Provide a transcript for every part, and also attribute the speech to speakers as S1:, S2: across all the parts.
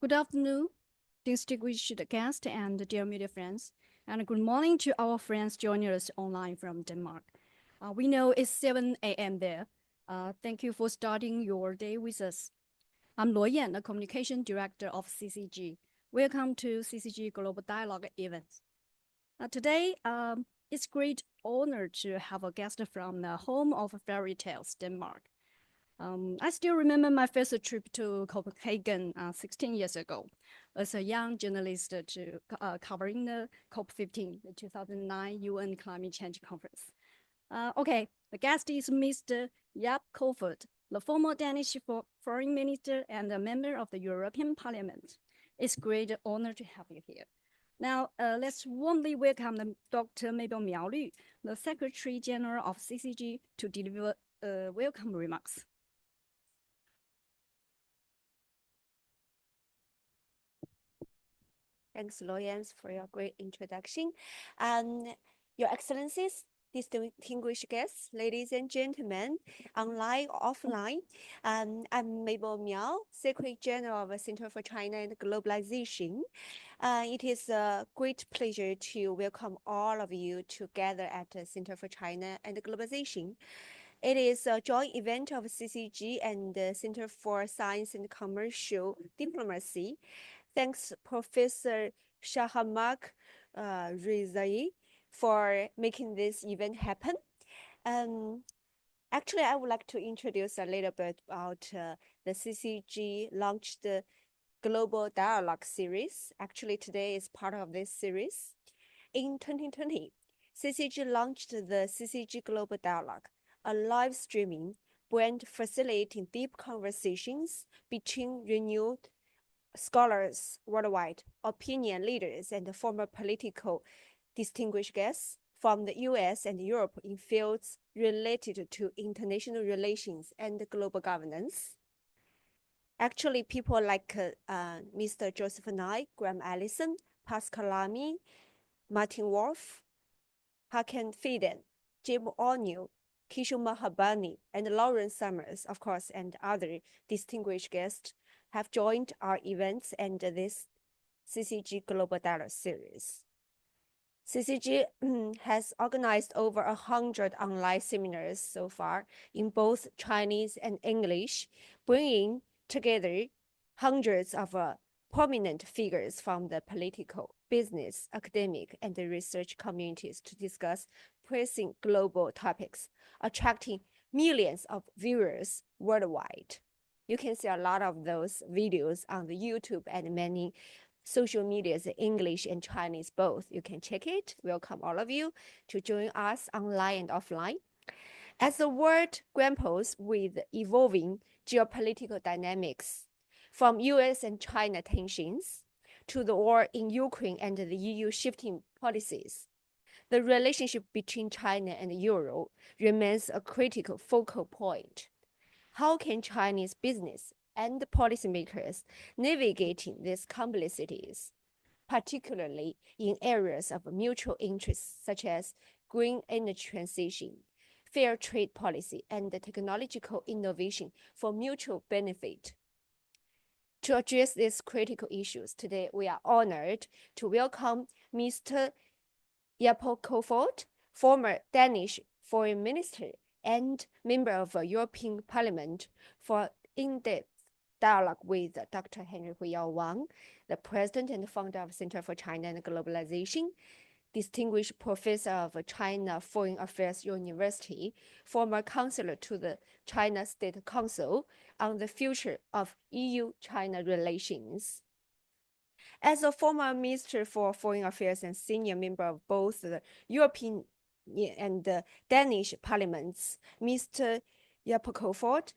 S1: Good afternoon, distinguished guests and dear media friends, and good morning to our friends joining us online from Denmark. We know it's 7 a.m. there. Thank you for starting your day with us. I'm Luo Yan, the Communication Director of CCG. Welcome to CCG Global Dialogue event. Today, it's a great honor to have a guest from the home of fairy tales, Denmark. I still remember my first trip to Copenhagen 16 years ago as a young journalist to covering the COP15, the 2009 UN Climate Change Conference. Okay, the guest is Mr. Jeppe Kofod, the former Danish foreign minister and a member of the European Parliament. It's a great honor to have you here. Now, let's warmly welcome Dr. Mabel Miaolü, the Secretary General of CCG, to deliver welcome remarks.
S2: Thanks, Loyans, for your great introduction. Your Excellencies, distinguished guests, ladies and gentlemen, online, offline, I'm Mabel Miao, Secretary General of the Center for China and Globalization. It is a great pleasure to welcome all of you together at the Center for China and Globalization. It is a joint event of CCG and the Center for Science and Commercial Diplomacy. Thanks, Professor Shahamak Rezai, for making this event happen. Actually, I would like to introduce a little bit about the CCG launched the Global Dialogue series. Actually, today is part of this series. In 2020, CCG launched the CCG Global Dialogue, a live streaming brand facilitating deep conversations between renewed scholars worldwide, opinion leaders, and former political distinguished guests from the US and Europe in fields related to international relations and global governance. Actually, people like Mr. Joseph Nye, Graham Allison, Pascal Lamy, Martin Wolf, Hakan Fidan, Jim O'Neill, Kishore Mahbubani, and Lawrence Summers, of course, and other distinguished guests have joined our events and this CCG Global Dialogue series. CCG has organized over 100 online seminars so far in both Chinese and English, bringing together hundreds of prominent figures from the political, business, academic, and research communities to discuss pressing global topics, attracting millions of viewers worldwide. You can see a lot of those videos on the YouTube and many social medias, English and Chinese both. You can check it. Welcome all of you to join us online and offline. As the world grapples with evolving geopolitical dynamics, from US and China tensions to the war in Ukraine and the EU shifting policies, the relationship between China and Europe remains a critical focal point. How can Chinese business and policymakers navigating these complexities, particularly in areas of mutual interest such as green energy transition, fair trade policy, and technological innovation for mutual benefit? To address these critical issues, today we are honored to welcome Mr. Jeppe Kofod, former Danish foreign minister and member of the European Parliament, for in-depth dialogue with Dr. Huiyao Wang, the president and founder of Center for China and Globalization, distinguished professor of China Foreign Affairs University, former counselor to the China State Council on the future of EU-China relations. As a former minister for foreign affairs and senior member of both the European and the Danish parliaments, Mr. Jeppe Kofod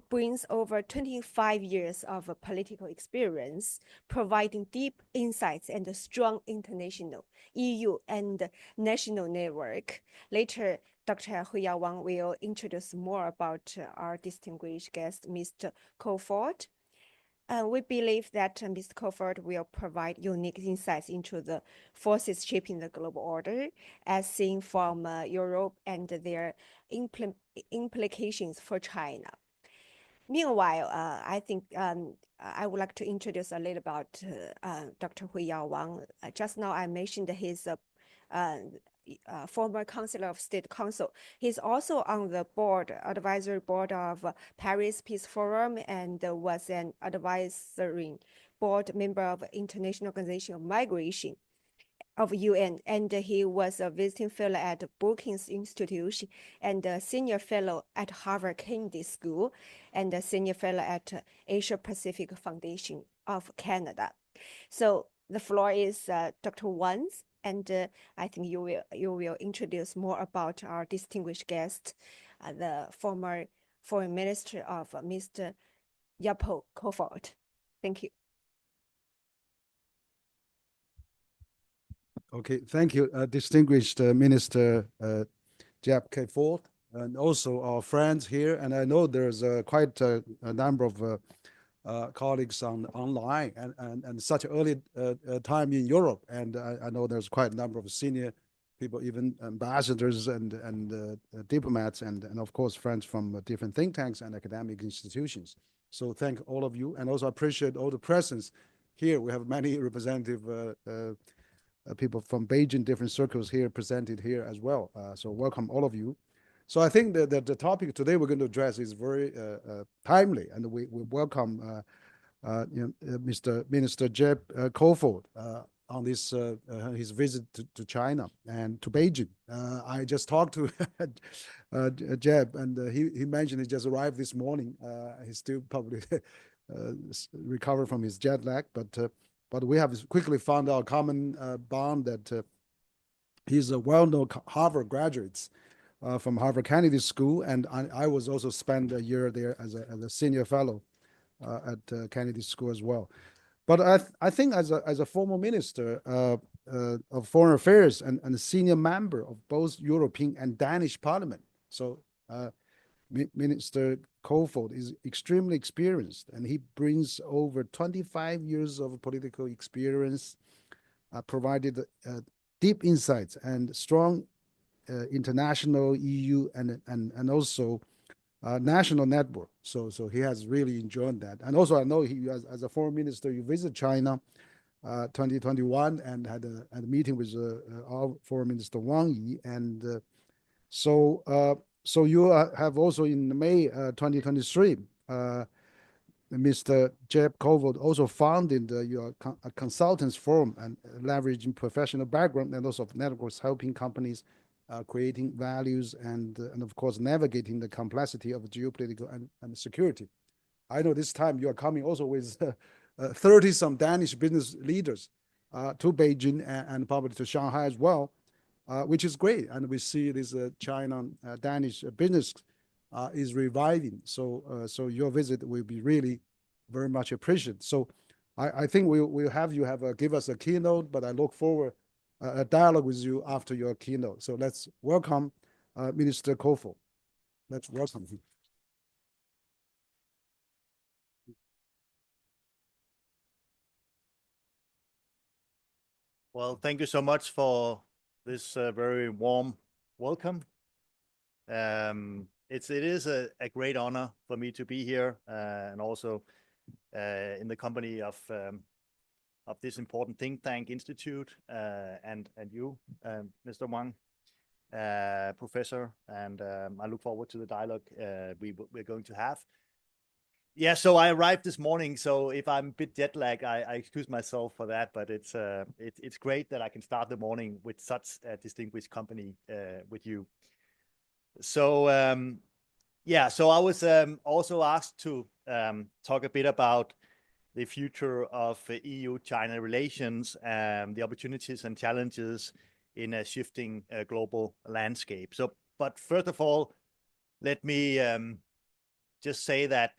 S2: brings over 25 years of political experience, providing deep insights and a strong international EU and national network. Later, Dr. Huiyao Wang will introduce more about our distinguished guest, Mr. Kofod. We believe that Mr. Kofod will provide unique insights into the forces shaping the global order, as seen from Europe and their implications for China. Meanwhile, I think I would like to introduce a little about Dr. Huiyao Wang. Just now I mentioned his former Counselor of State Council. He's also on the advisory board of Paris Peace Forum, and was an advisory board member of International Organization of Migration of UN, and he was a visiting fellow at Brookings Institute, and a senior fellow at Harvard Kennedy School, and a senior fellow at Asia Pacific Foundation of Canada. So the floor is Dr. Wang's, and I think you will introduce more about our distinguished guest, the former Foreign Minister of Mr. Jeppe Kofod. Thank you.
S3: Okay, thank you, distinguished Minister Jeppe Kofod, and also our friends here. And I know there's quite a number of colleagues online, and such early time in Europe. And I know there's quite a number of senior people, even ambassadors and diplomats, and of course friends from different think tanks and academic institutions. So thank all of you, and also appreciate all the presence here. We have many representative people from Beijing, different circles here presented here as well. So welcome all of you. So I think that the topic today we're going to address is very timely, and we welcome Mr. Minister Jeppe Kofod on this his visit to China and to Beijing. I just talked to Jeppe, and he mentioned he just arrived this morning. He's still probably recovered from his jet lag, but we have quickly found our common bond that he's a well-known Harvard graduate from Harvard Kennedy School, and I was also spent a year there as a senior fellow at Kennedy School as well. But I think as a former minister of foreign affairs and a senior member of both European and Danish parliament, so Minister Kofod is extremely experienced, and he brings over 25 years of political experience, provided deep insights and strong international EU and also national network. So he has really enjoyed that. And also I know he, as a foreign minister, you visit China 2021 and had a meeting with our foreign minister Wang Yi, and so you have also in May 2023, Mr. Jeppe Kofod also founded your consultants forum, and leveraging professional background and also networks, helping companies creating values and of course navigating the complexity of geopolitical and security. I know this time you are coming also with 30 some Danish business leaders to Beijing and probably to Shanghai as well. Which is great, and we see this China-Danish business is reviving. So your visit will be really very much appreciated. So I think we'll have you give us a keynote, but I look forward a dialogue with you after your keynote. So let's welcome Minister Kofod. Let's welcome him.
S4: Well, thank you so much for this very warm welcome. It is a great honor for me to be here, and also in the company of this important think tank institute, and you, Mr. Wang, Professor, and I look forward to the dialogue we're going to have. Yeah, so I arrived this morning, so if I'm a bit jet lagged, I excuse myself for that, but it's great that I can start the morning with such a distinguished company with you. So yeah, so I was also asked to talk a bit about the future of EU-China relations, the opportunities and challenges in a shifting global landscape. So, but first of all, let me just say that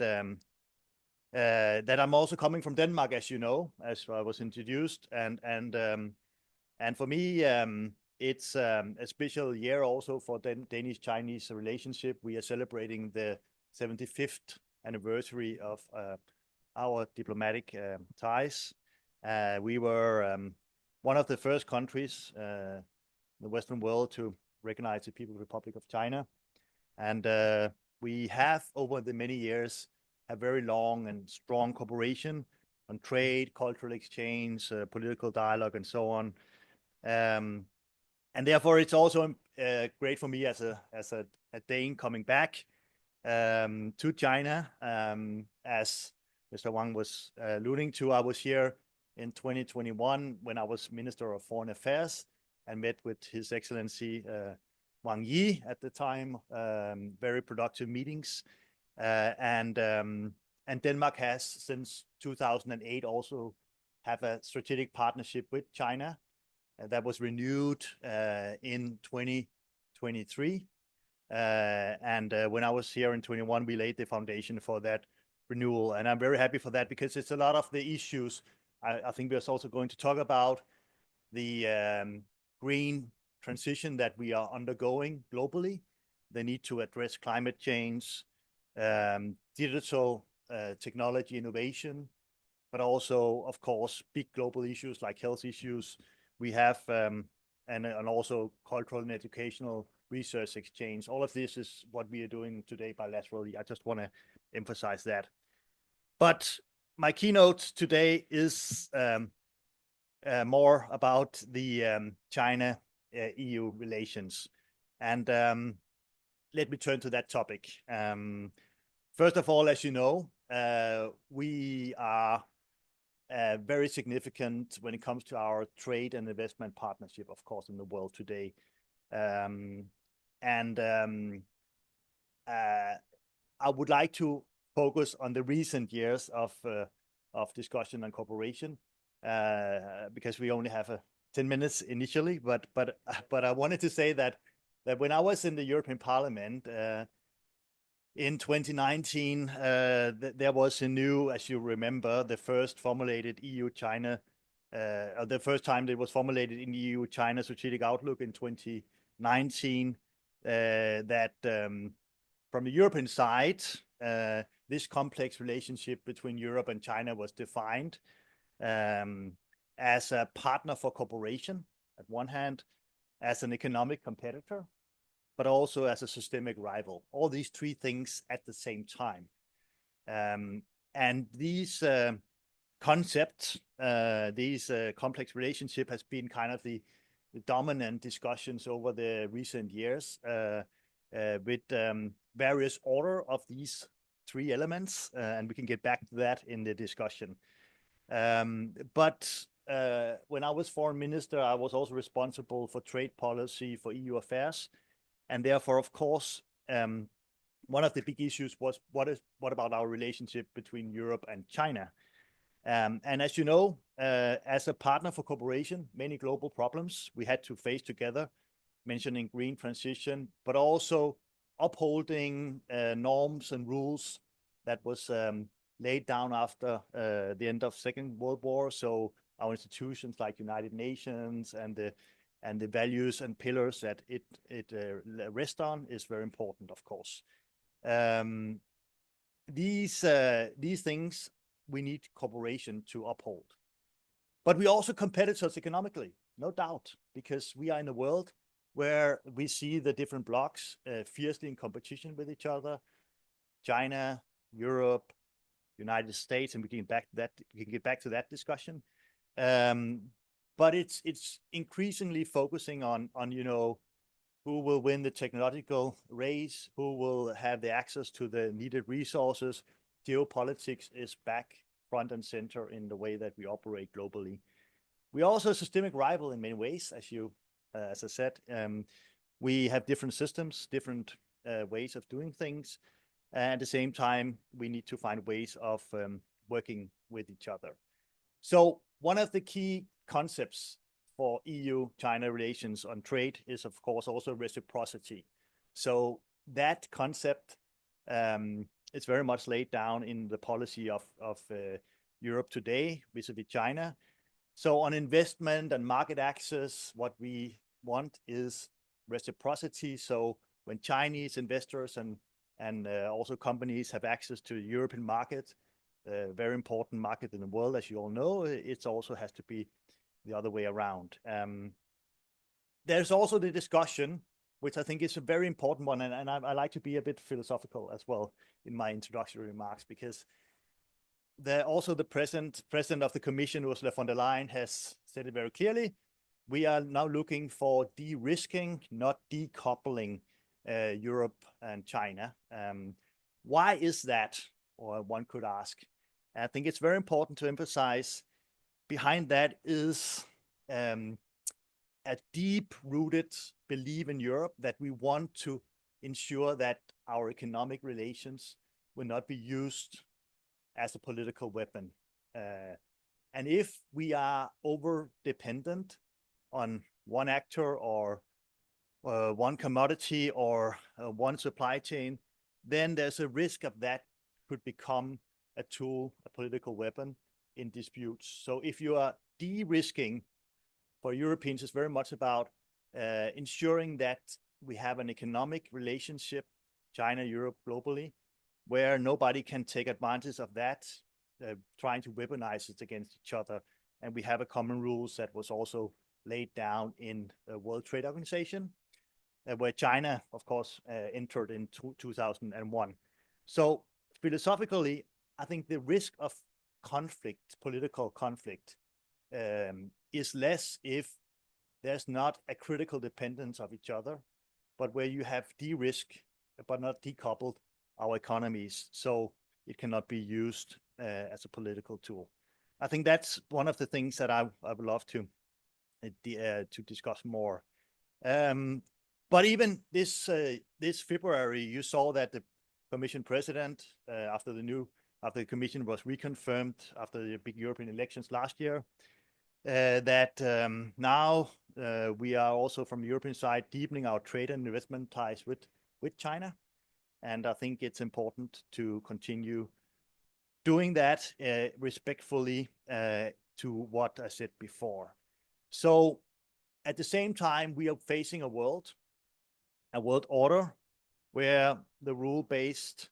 S4: that I'm also coming from Denmark, as you know, as I was introduced, and for me, it's a special year also for Danish-Chinese relationship. We are celebrating the 75th anniversary of our diplomatic ties. We were one of the first countries in the Western world to recognize the People's Republic of China, and we have over the many years have very long and strong cooperation on trade, cultural exchange, political dialogue, and so on. And therefore, it's also great for me as a Dane coming back to China. As Mr. Wang was alluding to, I was here in 2021 when I was Minister of Foreign Affairs and met with His Excellency Wang Yi at the time. Very productive meetings. And Denmark has, since 2008, also have a strategic partnership with China that was renewed in 2023. When I was here in 21, we laid the foundation for that renewal. And I'm very happy for that because it's a lot of the issues I think we're also going to talk about, the green transition that we are undergoing globally, the need to address climate change, digital technology innovation, but also, of course, big global issues like health issues. We have, and also cultural and educational research exchange. All of this is what we are doing today bilaterally. I just want to emphasize that. But my keynote today is more about the China-EU relations. And let me turn to that topic. First of all, as you know, we are very significant when it comes to our trade and investment partnership, of course, in the world today. I would like to focus on the recent years of discussion and cooperation, because we only have 10 minutes initially. But I wanted to say that when I was in the European Parliament in 2019, there was a new, as you remember, the first formulated EU-China, the first time it was formulated in the EU-China strategic outlook in 2019, that from the European side, this complex relationship between Europe and China was defined as a partner for cooperation, at one hand, as an economic competitor, but also as a systemic rival. All these three things at the same time. And these concepts, these complex relationship has been kind of the dominant discussions over the recent years with various order of these three elements, and we can get back to that in the discussion. But when I was foreign minister, I was also responsible for trade policy for EU affairs, and therefore, of course, one of the big issues was what about our relationship between Europe and China? And as you know, as a partner for cooperation, many global problems we had to face together, mentioning green transition, but also upholding norms and rules that was laid down after the end of Second World War. So our institutions like United Nations and the values and pillars that it rests on is very important, of course. These things we need cooperation to uphold. But we're also competitors economically, no doubt, because we are in a world where we see the different blocs fiercely in competition with each other. China, Europe, United States, and we can get back to that discussion. But it's increasingly focusing on who will win the technological race, who will have the access to the needed resources. Geopolitics is back front and center in the way that we operate globally. We're also a systemic rival in many ways, as I said. We have different systems, different ways of doing things. And at the same time, we need to find ways of working with each other. So one of the key concepts for EU-China relations on trade is, of course, also reciprocity. So that concept is very much laid down in the policy of Europe today vis-a-vis China. So on investment and market access, what we want is reciprocity. So when Chinese investors and also companies have access to the European market, a very important market in the world, as you all know, it also has to be the other way around. There's also the discussion which I think is a very important one. And I like to be a bit philosophical as well in my introductory remarks, because also the president of the Commission, Ursula von der Leyen, has said it very clearly. We are now looking for de-risking, not decoupling Europe and China. Why is that? Or one could ask. I think it's very important to emphasize behind that is a deep-rooted belief in Europe that we want to ensure that our economic relations will not be used as a political weapon. And if we are over-dependent on one actor or one commodity or one supply chain, then there's a risk of that could become a tool, a political weapon in disputes. So if you are de-risking, for Europeans, it's very much about ensuring that we have an economic relationship, China, Europe, globally, where nobody can take advantage of that, trying to weaponize it against each other. And we have a common rules that was also laid down in the World Trade Organization, where China, of course, entered in 2001. So philosophically, I think the risk of conflict, political conflict, is less if there's not a critical dependence of each other, but where you have de-risk, but not decoupled our economies, so it cannot be used as a political tool. I think that's one of the things that I would love to discuss more. But even this February, you saw that the Commission President, after the Commission was reconfirmed after the big European elections last year, that now we are also from the European side deepening our trade and investment ties with China. And I think it's important to continue doing that respectfully to what I said before. So at the same time, we are facing a world order where the rule-based,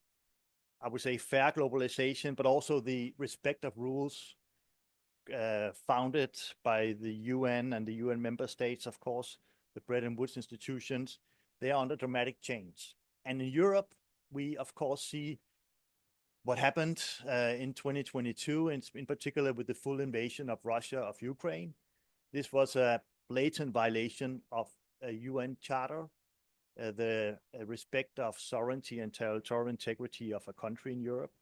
S4: I would say, fair globalization, but also the respect of rules founded by the UN and the UN member states, of course, the Bretton Woods institutions, they are under dramatic change. And in Europe, we, of course, see what happened in 2022, in particular with the full invasion of Russia of Ukraine. This was a blatant violation of a UN charter, the respect of sovereignty and territorial integrity of a country in Europe.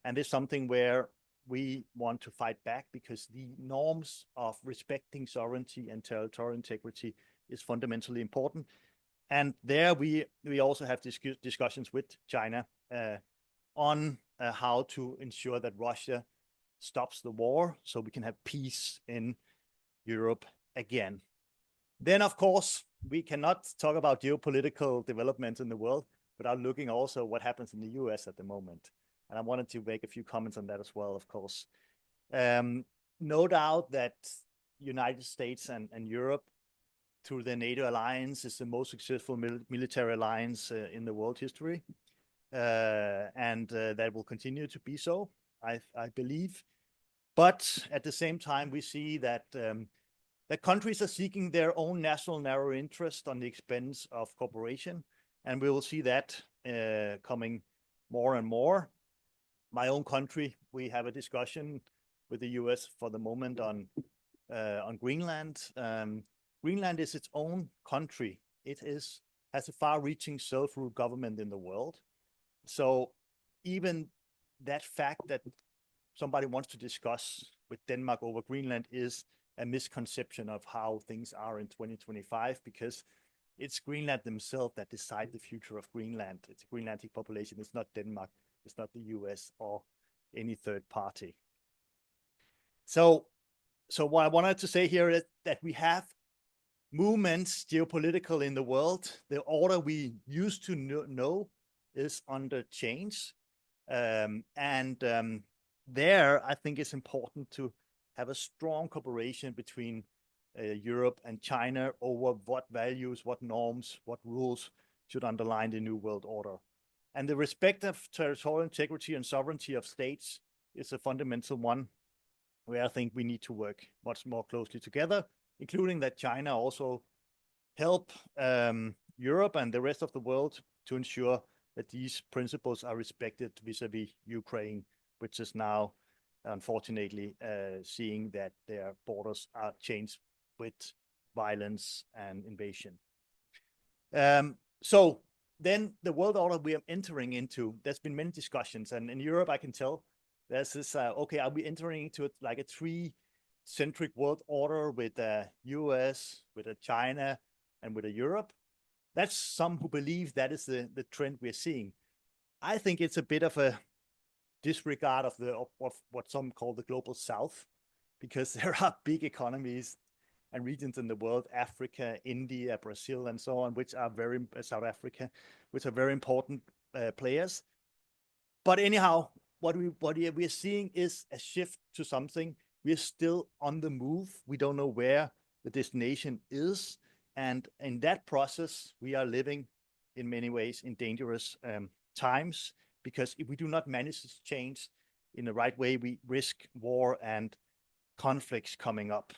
S4: And it's something where we want to fight back, because the norms of respecting sovereignty and territorial integrity is fundamentally important. And there we also have discussions with China on how to ensure that Russia stops the war so we can have peace in Europe again. Then, of course, we cannot talk about geopolitical developments in the world without looking also what happens in the US at the moment. And I wanted to make a few comments on that as well, of course. No doubt that United States and Europe, through the NATO alliance, is the most successful military alliance in the world history. And that will continue to be so, I believe. But at the same time, we see that that countries are seeking their own national narrow interest on the expense of cooperation. And we will see that coming more and more. My own country, we have a discussion with the US for the moment on Greenland. Greenland is its own country. It has a far-reaching self-ruled government in the world. So even that fact that somebody wants to discuss with Denmark over Greenland is a misconception of how things are in 2025, because it's Greenland themselves that decide the future of Greenland. It's a Greenlandic population. It's not Denmark. It's not the US or any third party. So what I wanted to say here is that we have movements geopolitical in the world. The order we used to know is under change. There, I think it's important to have a strong cooperation between Europe and China over what values, what norms, what rules should underline the new world order. And the respect of territorial integrity and sovereignty of states is a fundamental one, where I think we need to work much more closely together, including that China also help Europe and the rest of the world to ensure that these principles are respected vis-a-vis Ukraine, which is now, unfortunately, seeing that their borders are changed with violence and invasion. So then the world order we are entering into, there's been many discussions, and in Europe, I can tell there's this, okay, are we entering into like a three-centric world order with the US, with a China, and with a Europe? That's some who believe that is the trend we're seeing. I think it's a bit of a disregard of what some call the global south, because there are big economies and regions in the world, Africa, India, Brazil, and so on, which are South Africa, which are very important players. But anyhow, what we are seeing is a shift to something. We are still on the move. We don't know where the destination is. And in that process, we are living in many ways in dangerous times, because if we do not manage this change in the right way, we risk war and conflicts coming up.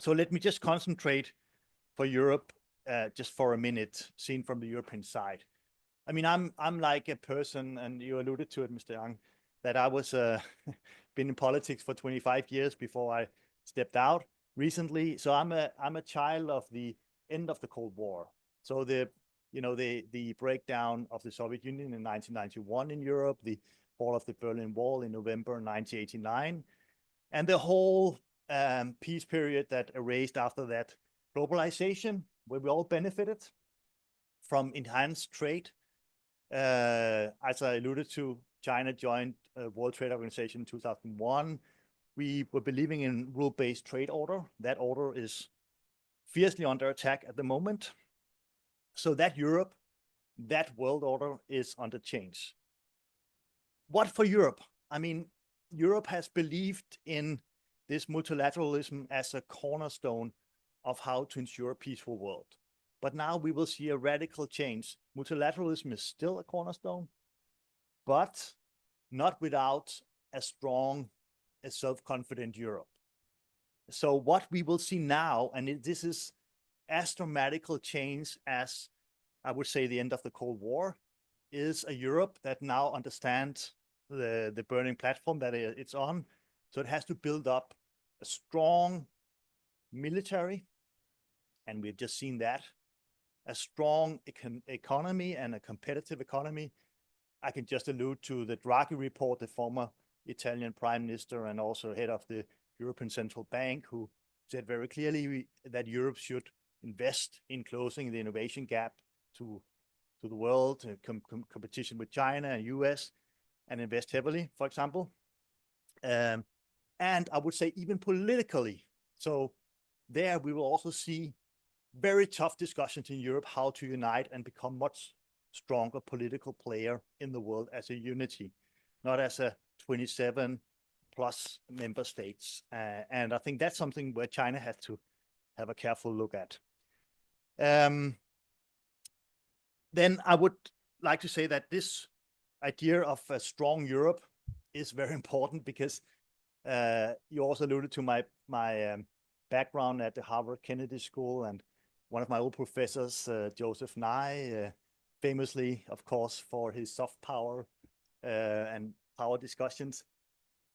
S4: So let me just concentrate for Europe just for a minute, seen from the European side. I mean, I'm like a person, and you alluded to it, Mr. Yang, that I was been in politics for 25 years before I stepped out recently. So I'm a child of the end of the Cold War. So the breakdown of the Soviet Union in 1991 in Europe, the fall of the Berlin Wall in November 1989, and the whole peace period that erased after that, globalization, where we all benefited from enhanced trade. As I alluded to, China joined World Trade Organization in 2001. We were believing in rule-based trade order. That order is fiercely under attack at the moment. So that Europe, that world order is under change. What for Europe? I mean, Europe has believed in this multilateralism as a cornerstone of how to ensure a peaceful world. But now we will see a radical change. Multilateralism is still a cornerstone, but not without a strong, a self-confident Europe. So what we will see now, and this is as dramatical change as, I would say, the end of the Cold War, is a Europe that now understands the burning platform that it's on. So it has to build up a strong military, and we've just seen that, a strong economy and a competitive economy. I can just allude to the Draghi report, the former Italian prime minister and also head of the European Central Bank, who said very clearly that Europe should invest in closing the innovation gap to the world, competition with China and US, and invest heavily, for example. And I would say even politically. So there we will also see very tough discussions in Europe how to unite and become much stronger political player in the world as a unity, not as a 27 plus member states. And I think that's something where China has to have a careful look at. Then I would like to say that this idea of a strong Europe is very important, because you also alluded to my background at the Harvard Kennedy School, and one of my old professors, Joseph Nye, famously, of course, for his soft power and power discussions.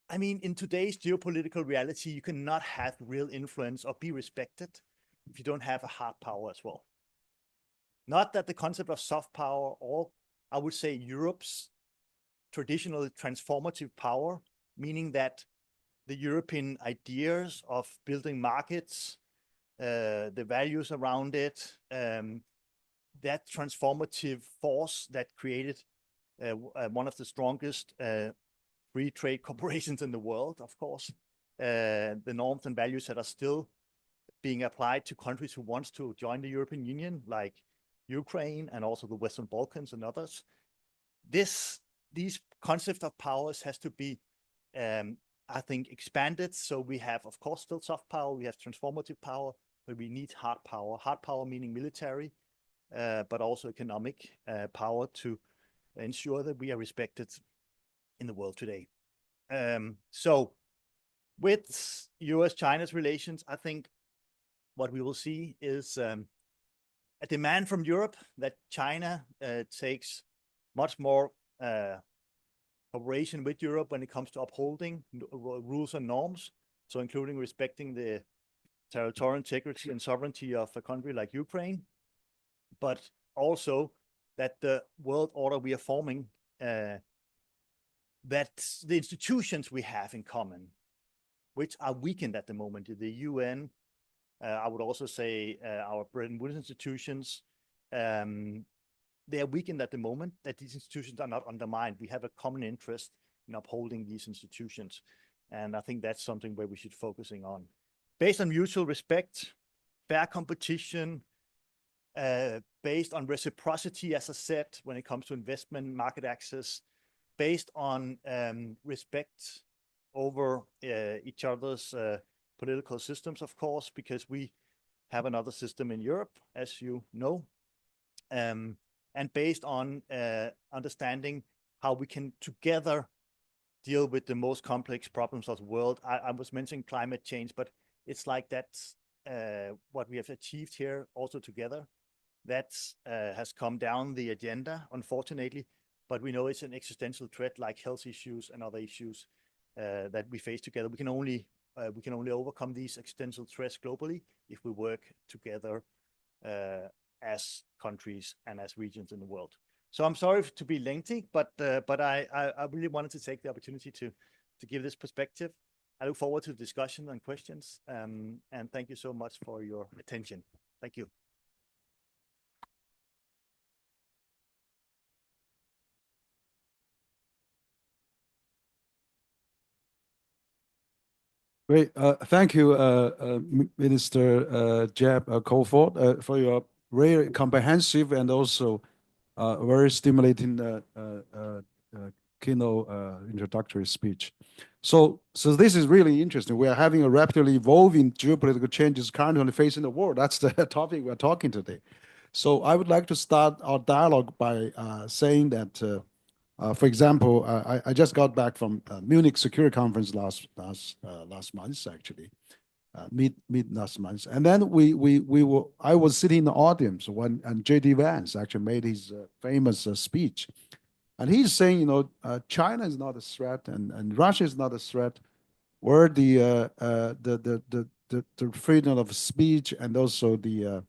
S4: I mean, in today's geopolitical reality, you cannot have real influence or be respected if you don't have a hard power as well. Not that the concept of soft power, or I would say Europe's traditional transformative power, meaning that the European ideas of building markets, the values around it, that transformative force that created one of the strongest free trade corporations in the world, of course, the norms and values that are still being applied to countries who want to join the European Union, like Ukraine and also the Western Balkans and others. These concepts of powers has to be, I think, expanded. So we have, of course, still soft power, we have transformative power, but we need hard power. Hard power meaning military, but also economic power to ensure that we are respected in the world today. So with US-China's relations, I think what we will see is a demand from Europe that China takes much more cooperation with Europe when it comes to upholding rules and norms, so including respecting the territorial integrity and sovereignty of a country like Ukraine, but also that the world order we are forming, that the institutions we have in common, which are weakened at the moment, the UN, I would also say our Bretton Woods institutions, they are weakened at the moment, that these institutions are not undermined. We have a common interest in upholding these institutions. And I think that's something where we should focusing on. Based on mutual respect, fair competition, based on reciprocity, as I said, when it comes to investment, market access, based on respect over each other's political systems, of course, because we have another system in Europe, as you know, and based on understanding how we can together deal with the most complex problems of the world. I was mentioning climate change, but it's like that's what we have achieved here also together. That has come down the agenda, unfortunately, but we know it's an existential threat like health issues and other issues that we face together. We can only overcome these existential threats globally if we work together as countries and as regions in the world. So I'm sorry to be lengthy, but I really wanted to take the opportunity to give this perspective. I look forward to the discussion and questions, and thank you so much for your attention. Thank you.
S3: Great. Thank you, Minister Jeppe Kofod, for your very comprehensive and also very stimulating keynote introductory speech. So this is really interesting. We are having a rapidly evolving geopolitical changes currently facing the world. That's the topic we're talking today. So I would like to start our dialogue by saying that, for example, I just got back from Munich Security Conference last month, actually, mid last month, and then I was sitting in the audience when J.D. Vance actually made his famous speech, and he's saying, China is not a threat and Russia is not a threat, where the freedom of speech and also the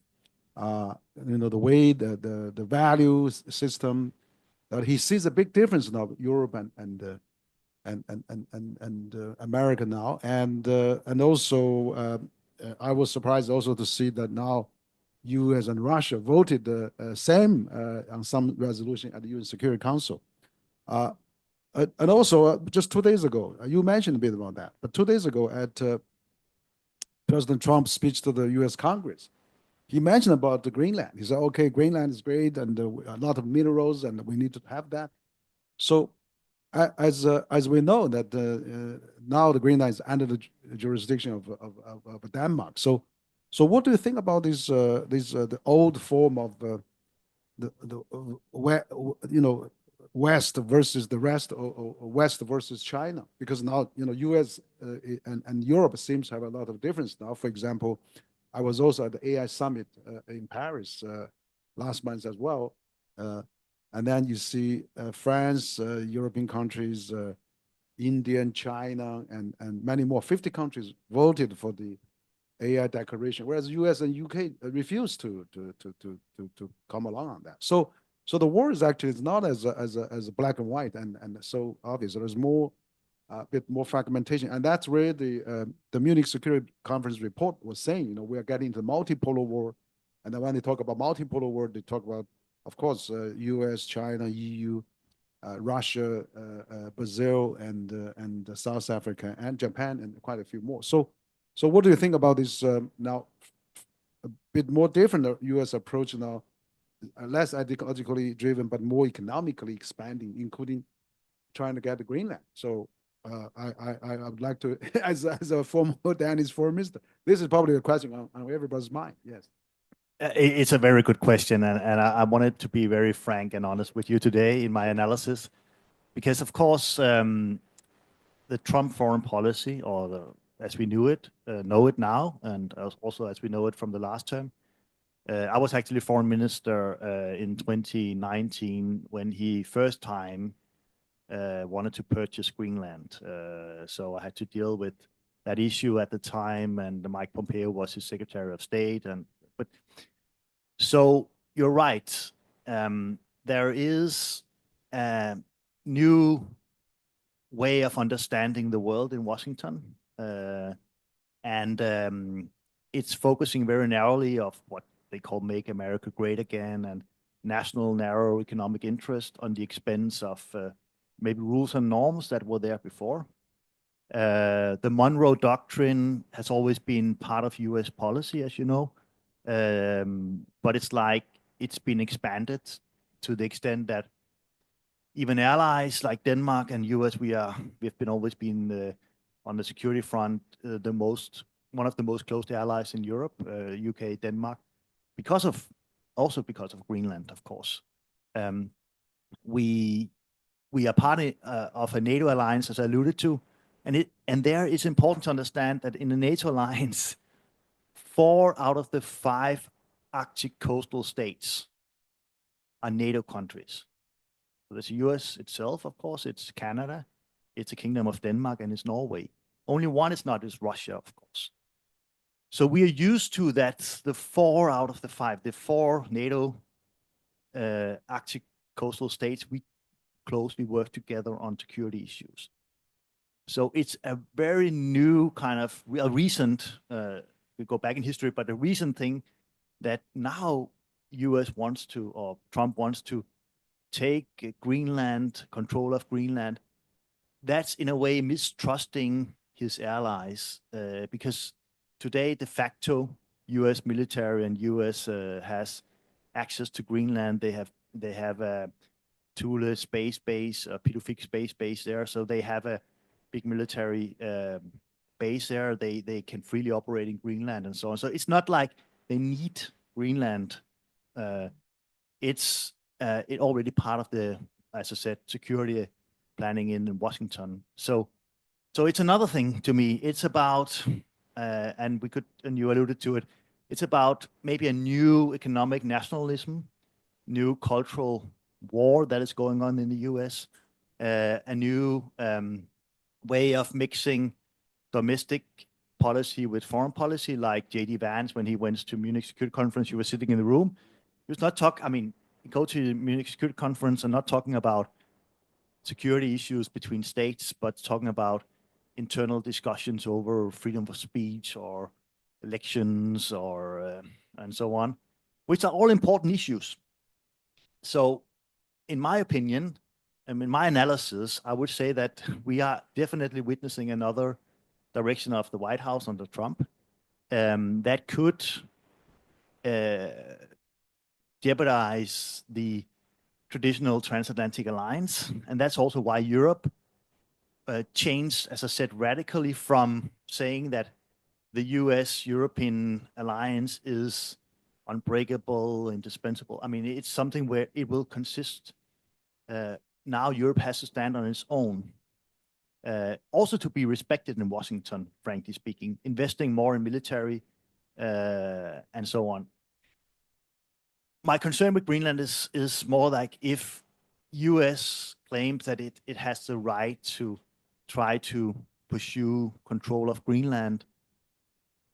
S3: way the value system. He sees a big difference now, Europe and America now, and also I was surprised also to see that now U.S. and Russia voted the same on some resolution at the UN Security Council, and also just 2 days ago, you mentioned a bit about that, but 2 days ago at President Trump's speech to the U.S. Congress, he mentioned about the Greenland. He said, okay, Greenland is great and a lot of minerals and we need to have that. So as we know that now the Greenland is under the jurisdiction of Denmark. So what do you think about this the old form of West versus the rest, or West versus China? Because now U.S. and Europe seems to have a lot of difference now. For example, I was also at the AI summit in Paris last month as well. And then you see France, European countries, India and China, and many more, 50 countries voted for the AI declaration, whereas US and UK refused to come along on that. So the war is actually not as black and white and so obvious. There's a bit more fragmentation, and that's where the Munich Security Conference report was saying, we are getting into multipolar war, and then when they talk about multipolar war, they talk about, of course, U.S., China, EU, Russia, Brazil, and South Africa, and Japan, and quite a few more. So what do you think about this now? A bit more different U.S. approach now, less ideologically driven, but more economically expanding, including trying to get the Greenland. So. I would like to, as a former Danish foreign minister, this is probably a question on everybody's mind. Yes.
S4: It's a very good question, and I wanted to be very frank and honest with you today in my analysis, because of course the Trump foreign policy, or as we know it now, and also as we know it from the last term, I was actually foreign minister in 2019 when he first time wanted to purchase Greenland. So I had to deal with that issue at the time, and Mike Pompeo was his Secretary of State. So you're right. There is a new way of understanding the world in Washington, and it's focusing very narrowly of what they call "Make America Great Again" and national narrow economic interest on the expense of maybe rules and norms that were there before. The Monroe Doctrine has always been part of U.S. policy, as you know, but it's like it's been expanded to the extent that even allies like Denmark and U.S. we've always been on the security front one of the most close allies in Europe, UK, Denmark, because of Greenland, of course. We are part of a NATO alliance, as I alluded to, and there it's important to understand that in the NATO alliance, 4 out of the 5 Arctic coastal states are NATO countries. So there's the US itself, of course, it's Canada, it's the Kingdom of Denmark, and it's Norway. Only one is not, is Russia, of course. So we are used to that, the 4 out of the 5, the 4 NATO Arctic coastal states, we closely work together on security issues. So it's a very new kind of recent, we go back in history, but a recent thing that now US wants to, or Trump wants to take Greenland, control of Greenland. That's in a way mistrusting his allies, because today, de facto, US military and US has access to Greenland. They have a Thule space base, a Pituffik space base there, so they have a big military base there. They can freely operate in Greenland and so on. So it's not like they need Greenland. It's already part of the, as I said, security planning in Washington. So it's another thing to me. It's about, and you alluded to it, it's about maybe a new economic nationalism, new cultural war that is going on in the US, a new way of mixing domestic policy with foreign policy, like J.D. Vance, when he went to Munich Security Conference, you were sitting in the room. He was not go to the Munich Security Conference and not talking about security issues between states, but talking about internal discussions over freedom of speech or elections or and so on, which are all important issues. So in my opinion, and in my analysis, I would say that we are definitely witnessing another direction of the White House under Trump that could jeopardize the traditional transatlantic alliance. And that's also why Europe changed, as I said, radically from saying that the US-European alliance is unbreakable, indispensable. I mean, it's something where it will consist. Now Europe has to stand on its own. Also to be respected in Washington, frankly speaking, investing more in military and so on. My concern with Greenland is more like if US claims that it has the right to try to pursue control of Greenland,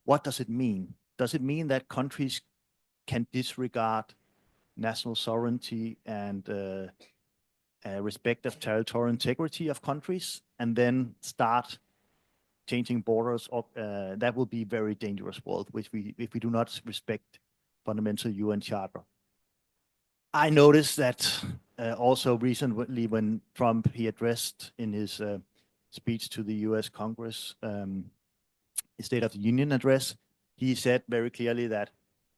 S4: what does it mean? Does it mean that countries can disregard national sovereignty and respect of territorial integrity of countries and then start changing borders? That will be a very dangerous world, if we do not respect fundamental UN Charter. I noticed that also recently when Trump, he addressed in his speech to the US Congress, his State of the Union address, he said very clearly that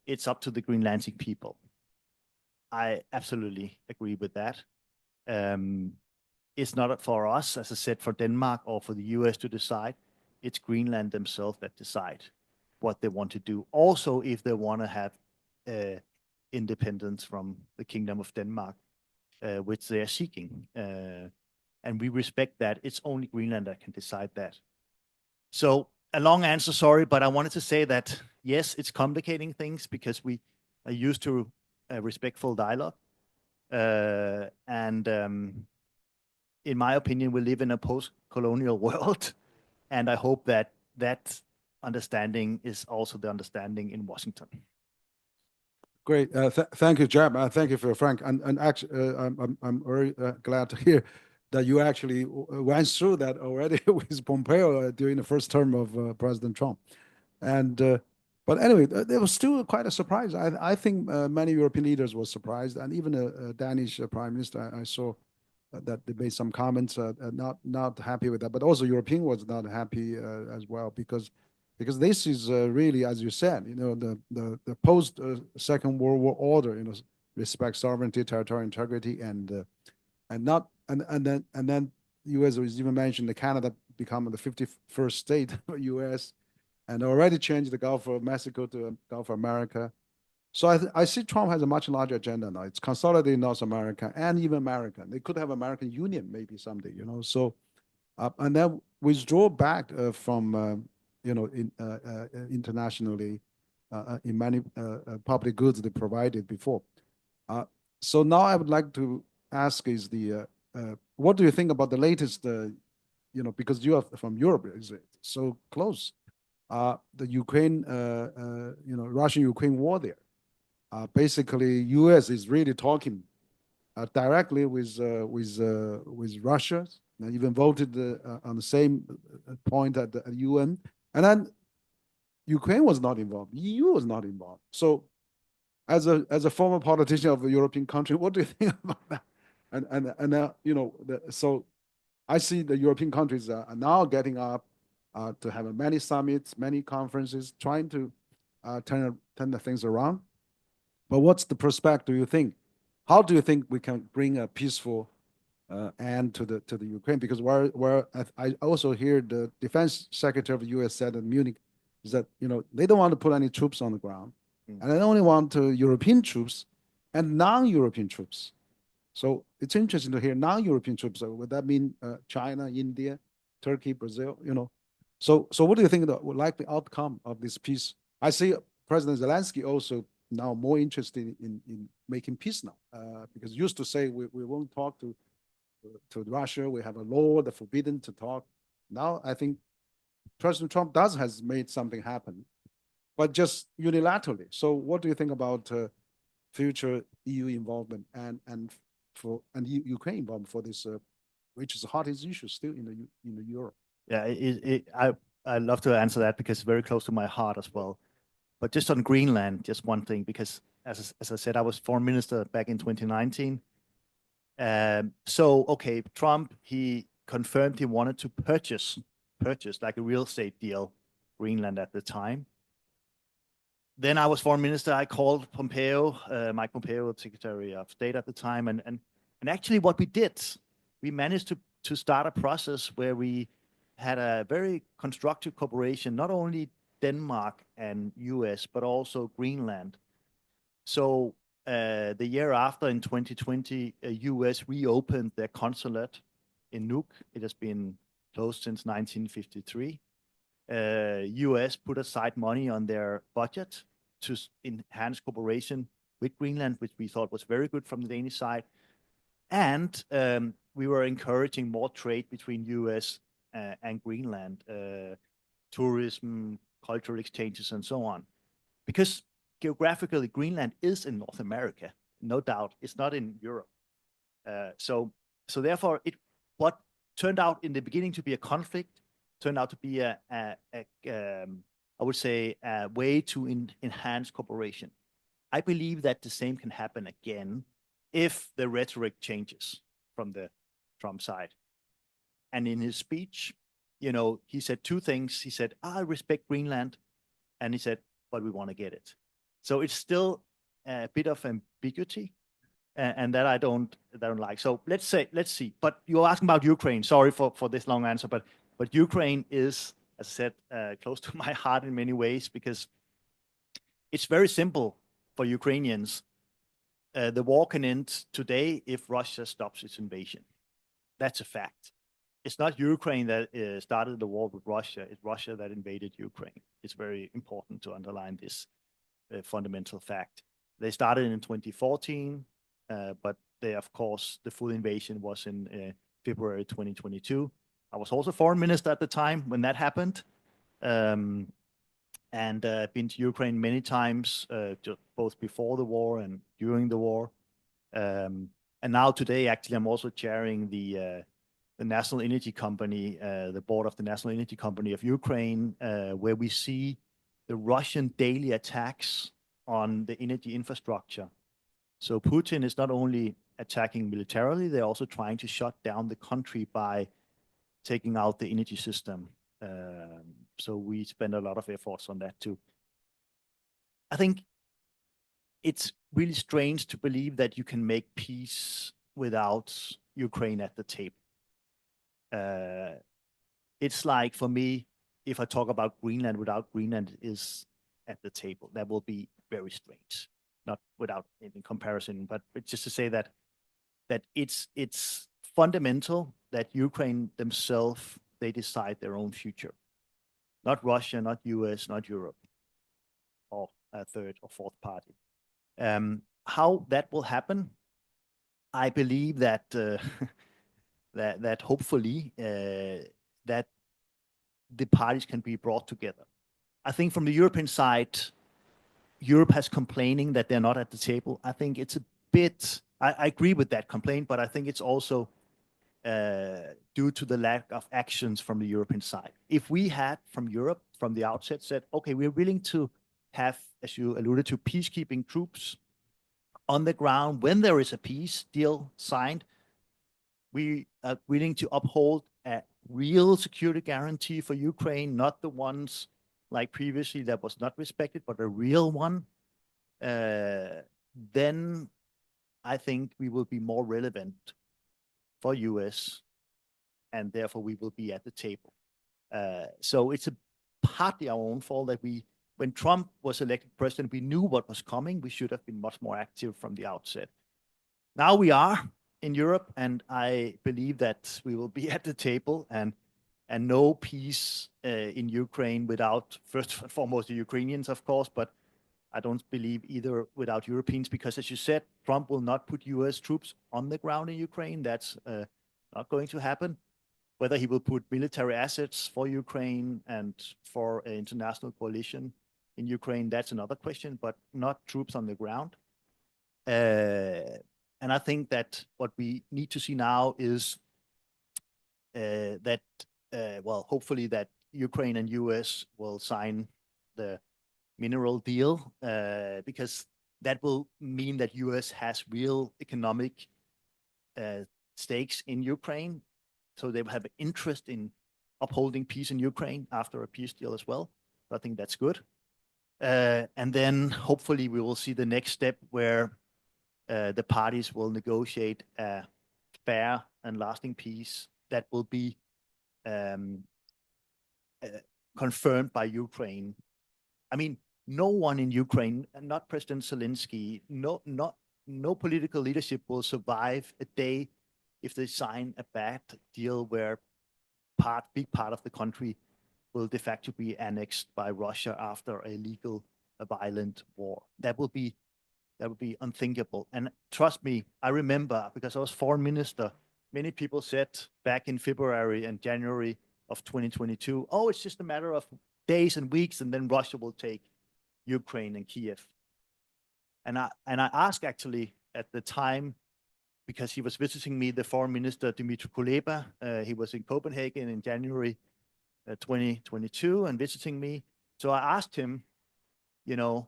S4: it's up to the Greenlandic people. I absolutely agree with that. It's not for us, as I said, for Denmark or for the US to decide. It's Greenland themselves that decide what they want to do. Also, if they want to have independence from the Kingdom of Denmark, which they are seeking. And we respect that. It's only Greenland that can decide that. So a long answer, sorry, but I wanted to say that, yes, it's complicating things because used to respectful dialogue. And in my opinion, we live in a post-colonial world. And I hope that that understanding is also the understanding in Washington.
S3: Great. Thank you, Jeb. Thank you for Frank. And actually, I'm very glad to hear that you actually went through that already with Pompeo during the first term of President Trump. And but anyway, there was still quite a surprise. I think many European leaders were surprised, and even a Danish Prime Minister, I saw that they made some comments not happy with that. But also European was not happy as well because this is really, as you said, the post Second World War order, respect sovereignty, territorial integrity, and then U.S. was even mentioned. Canada become the 51st state of U.S. and already changed the Gulf of Mexico to Gulf of America. So I see Trump has a much larger agenda now. It's consolidating North America and even America. They could have American Union maybe someday, So, and then withdraw back from, internationally in many public goods they provided before. So now I would like to ask is what do you think about the latest, because you are from Europe, is it so close? The Ukraine, Russian-Ukraine war there. Basically, U.S. is really talking directly with Russia, and even voted on the same point at the UN. And then Ukraine was not involved. EU was not involved. So, as a former politician of a European country, what do you think about that? So I see the European countries are now getting up to have many summits, many conferences, trying to turn the things around. But what's the prospect, do you think? How do you think we can bring a peaceful end to the Ukraine? Because where I also hear the Defense Secretary of the U.S. said in Munich is that they don't want to put any troops on the ground, and they only want European troops and non-European troops. So it's interesting to hear non-European troops. Would that mean China, India, Turkey, Brazil? So what do you think the likely outcome of this peace? I see President Zelensky also now more interested in making peace now, because used to say we won't talk to Russia. We have a law that forbidden to talk. Now I think President Trump has made something happen, but just unilaterally. So what do you think about future EU involvement and Ukraine involvement for this, which is the hottest issue still in Europe?
S4: Yeah, I'd love to answer that because it's very close to my heart as well. But just on Greenland, just one thing, because as I said, I was foreign minister back in 2019. So, okay, Trump, he confirmed he wanted to purchase like a real estate deal, Greenland at the time. Then I was foreign minister. I called Pompeo, Mike Pompeo, Secretary of State at the time. And actually what we did, we managed to start a process where we had a very constructive cooperation, not only Denmark and US, but also Greenland. So the year after, in 2020, US reopened their consulate in Nuuk. It has been closed since 1953. US put aside money on their budget to enhance cooperation with Greenland, which we thought was very good from the Danish side. And we were encouraging more trade between US and Greenland, tourism, cultural exchanges, and so on. Because geographically, Greenland is in North America, no doubt. It's not in Europe. So therefore, what turned out in the beginning to be a conflict turned out to be I would say, a way to enhance cooperation. I believe that the same can happen again if the rhetoric changes from the Trump side. And in his speech, he said two things. He said, I respect Greenland. And he said, but we want to get it. So it's still a bit of ambiguity. And that I don't like. So let's see. But you're asking about Ukraine. Sorry for this long answer, but Ukraine is, as I said, close to my heart in many ways because it's very simple for Ukrainians. The war can end today if Russia stops its invasion. That's a fact. It's not Ukraine that started the war with Russia. It's Russia that invaded Ukraine. It's very important to underline this fundamental fact. They started in 2014, but they, of course, the full invasion was in February 2022. I was also foreign minister at the time when that happened, and been to Ukraine many times, both before the war and during the war. And now today, actually, I'm also chairing the National Energy Company, the board of the National Energy Company of Ukraine, where we see the Russian daily attacks on the energy infrastructure. So Putin is not only attacking militarily, they're also trying to shut down the country by taking out the energy system. So we spend a lot of efforts on that too. I think it's really strange to believe that you can make peace without Ukraine at the table. It's like, for me, if I talk about Greenland without Greenland is at the table, that will be very strange. Not without any comparison, but just to say that it's fundamental that Ukraine themselves, they decide their own future. Not Russia, not US, not Europe, or a third or fourth party. How that will happen, I believe that that hopefully that the parties can be brought together. I think from the European side, Europe has complaining that they're not at the table. I think it's a bit, I agree with that complaint, but I think it's also due to the lack of actions from the European side. If we had from Europe from the outset said, okay, we're willing to have, as you alluded to, peacekeeping troops on the ground when there is a peace deal signed, we are willing to uphold a real security guarantee for Ukraine, not the ones like previously that was not respected, but a real one, then I think we will be more relevant for US, and therefore we will be at the table. So it's partly our own fault that when Trump was elected president, we knew what was coming. We should have been much more active from the outset. Now we are in Europe, and I believe that we will be at the table, and no peace in Ukraine without, first and foremost, the Ukrainians, of course, but I don't believe either without Europeans, because as you said, Trump will not put US troops on the ground in Ukraine. That's not going to happen. Whether he will put military assets for Ukraine and for an international coalition in Ukraine, that's another question, but not troops on the ground. And I think that what we need to see now is that, well, hopefully that Ukraine and US will sign the mineral deal, because that will mean that US has real economic stakes in Ukraine. So they will have an interest in upholding peace in Ukraine after a peace deal as well. So I think that's good. And then hopefully we will see the next step where the parties will negotiate a fair and lasting peace that will be confirmed by Ukraine. I mean, no one in Ukraine, not President Zelensky, no political leadership will survive a day if they sign a bad deal where big part of the country will de facto be annexed by Russia after a legal, violent war. That would be unthinkable. And trust me, I remember, because I was foreign minister, many people said back in February and January of 2022, oh, it's just a matter of days and weeks, and then Russia will take Ukraine and Kiev. And I asked actually at the time, because he was visiting me, the foreign minister, Dmytro Kuleba, he was in Copenhagen in January 2022 and visiting me. So I asked him, you know,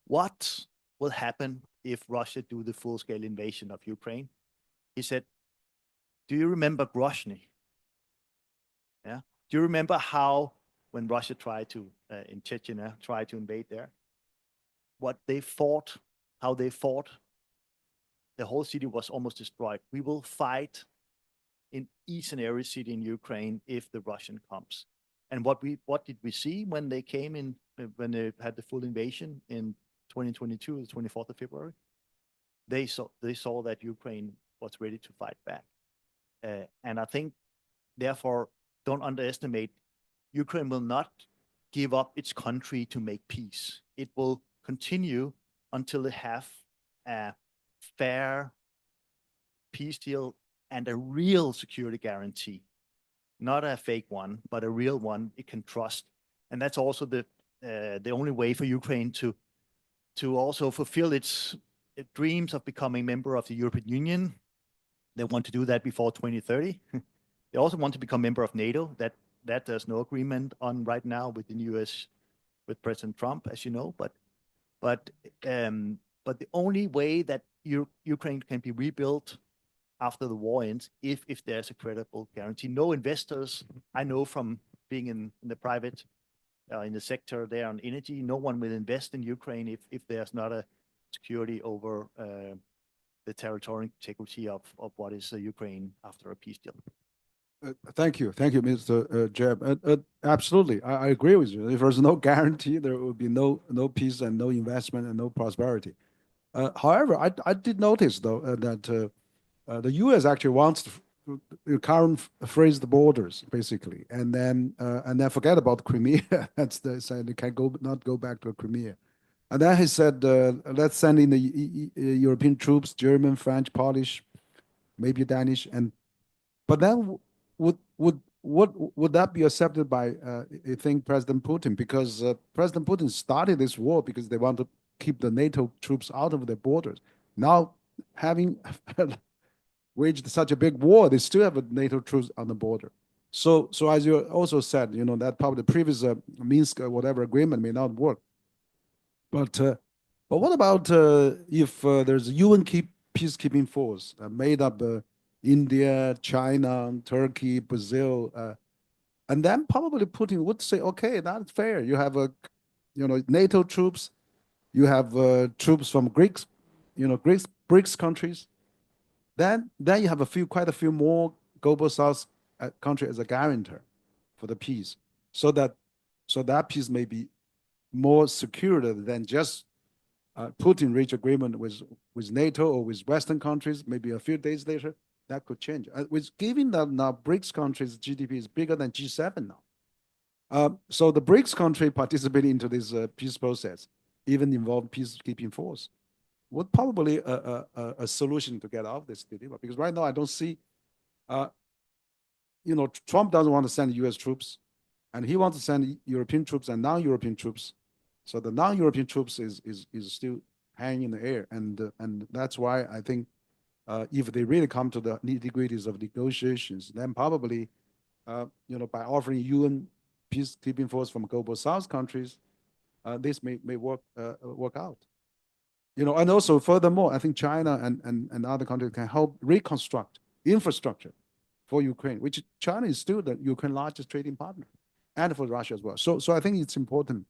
S4: what will happen if Russia do the full-scale invasion of Ukraine? He said, do you remember Grozny? Yeah. Do you remember how when Russia tried to, in Chechnya, tried to invade there, what they fought, how they fought? The whole city was almost destroyed. We will fight in each and every city in Ukraine if the Russian comes. And what did we see when they came in, when they had the full invasion in 2022, the 24th of February? They saw that Ukraine was ready to fight back. And I think, therefore, don't underestimate, Ukraine will not give up its country to make peace. It will continue until they have a fair peace deal and a real security guarantee, not a fake one, but a real one it can trust. And that's also the only way for Ukraine to also fulfill its dreams of becoming member of the European Union. They want to do that before 2030. They also want to become member of NATO. That there's no agreement on right now with the US, with President Trump, as you know. But the only way that Ukraine can be rebuilt after the war ends, if there's a credible guarantee. No investors, I know from being in the private, in the sector there on energy, no one will invest in Ukraine if there's not a security over the territorial integrity of what is Ukraine after a peace deal.
S3: Thank you, Mr. Jeb. Absolutely, I agree with you. If there's no guarantee, there will be no peace and no investment and no prosperity. However, I did notice though that the U.S. actually wants to current phrase the borders basically, and then forget about Crimea. That's the saying they can not go back to Crimea. And then he said, let's send in the European troops, German, French, Polish, maybe Danish, but then would that be accepted by I think President Putin? Because President Putin started this war because they want to keep the NATO troops out of their borders. Now, having waged such a big war, they still have NATO troops on the border. So as you also said, that probably the previous Minsk whatever agreement may not work. But what about if there's a UN peacekeeping force made up India, China, Turkey, Brazil, and then probably Putin would say, okay, that's fair. You have NATO troops, you have troops from BRICS countries. Then you have quite a few more global South countries as a guarantor for the peace, so that peace may be more secure than just Putin reach agreement with NATO or with Western countries. Maybe a few days later, that could change. With given that now BRICS countries' GDP is bigger than G7 now, so the BRICS country participating into this peace process, even involve peacekeeping force, would probably a solution to get out of this dilemma. Because right now I don't see, Trump doesn't want to send U.S. troops, and he wants to send European troops and non-European troops. So the non-European troops is still hanging in the air, and that's why I think if they really come to the nitty-gritties of negotiations, then probably by offering UN peacekeeping force from global South countries, this may work out. And also furthermore, I think China and other countries can help reconstruct infrastructure for Ukraine, which China is still the Ukraine's largest trading partner, and for Russia as well. So I think it's important.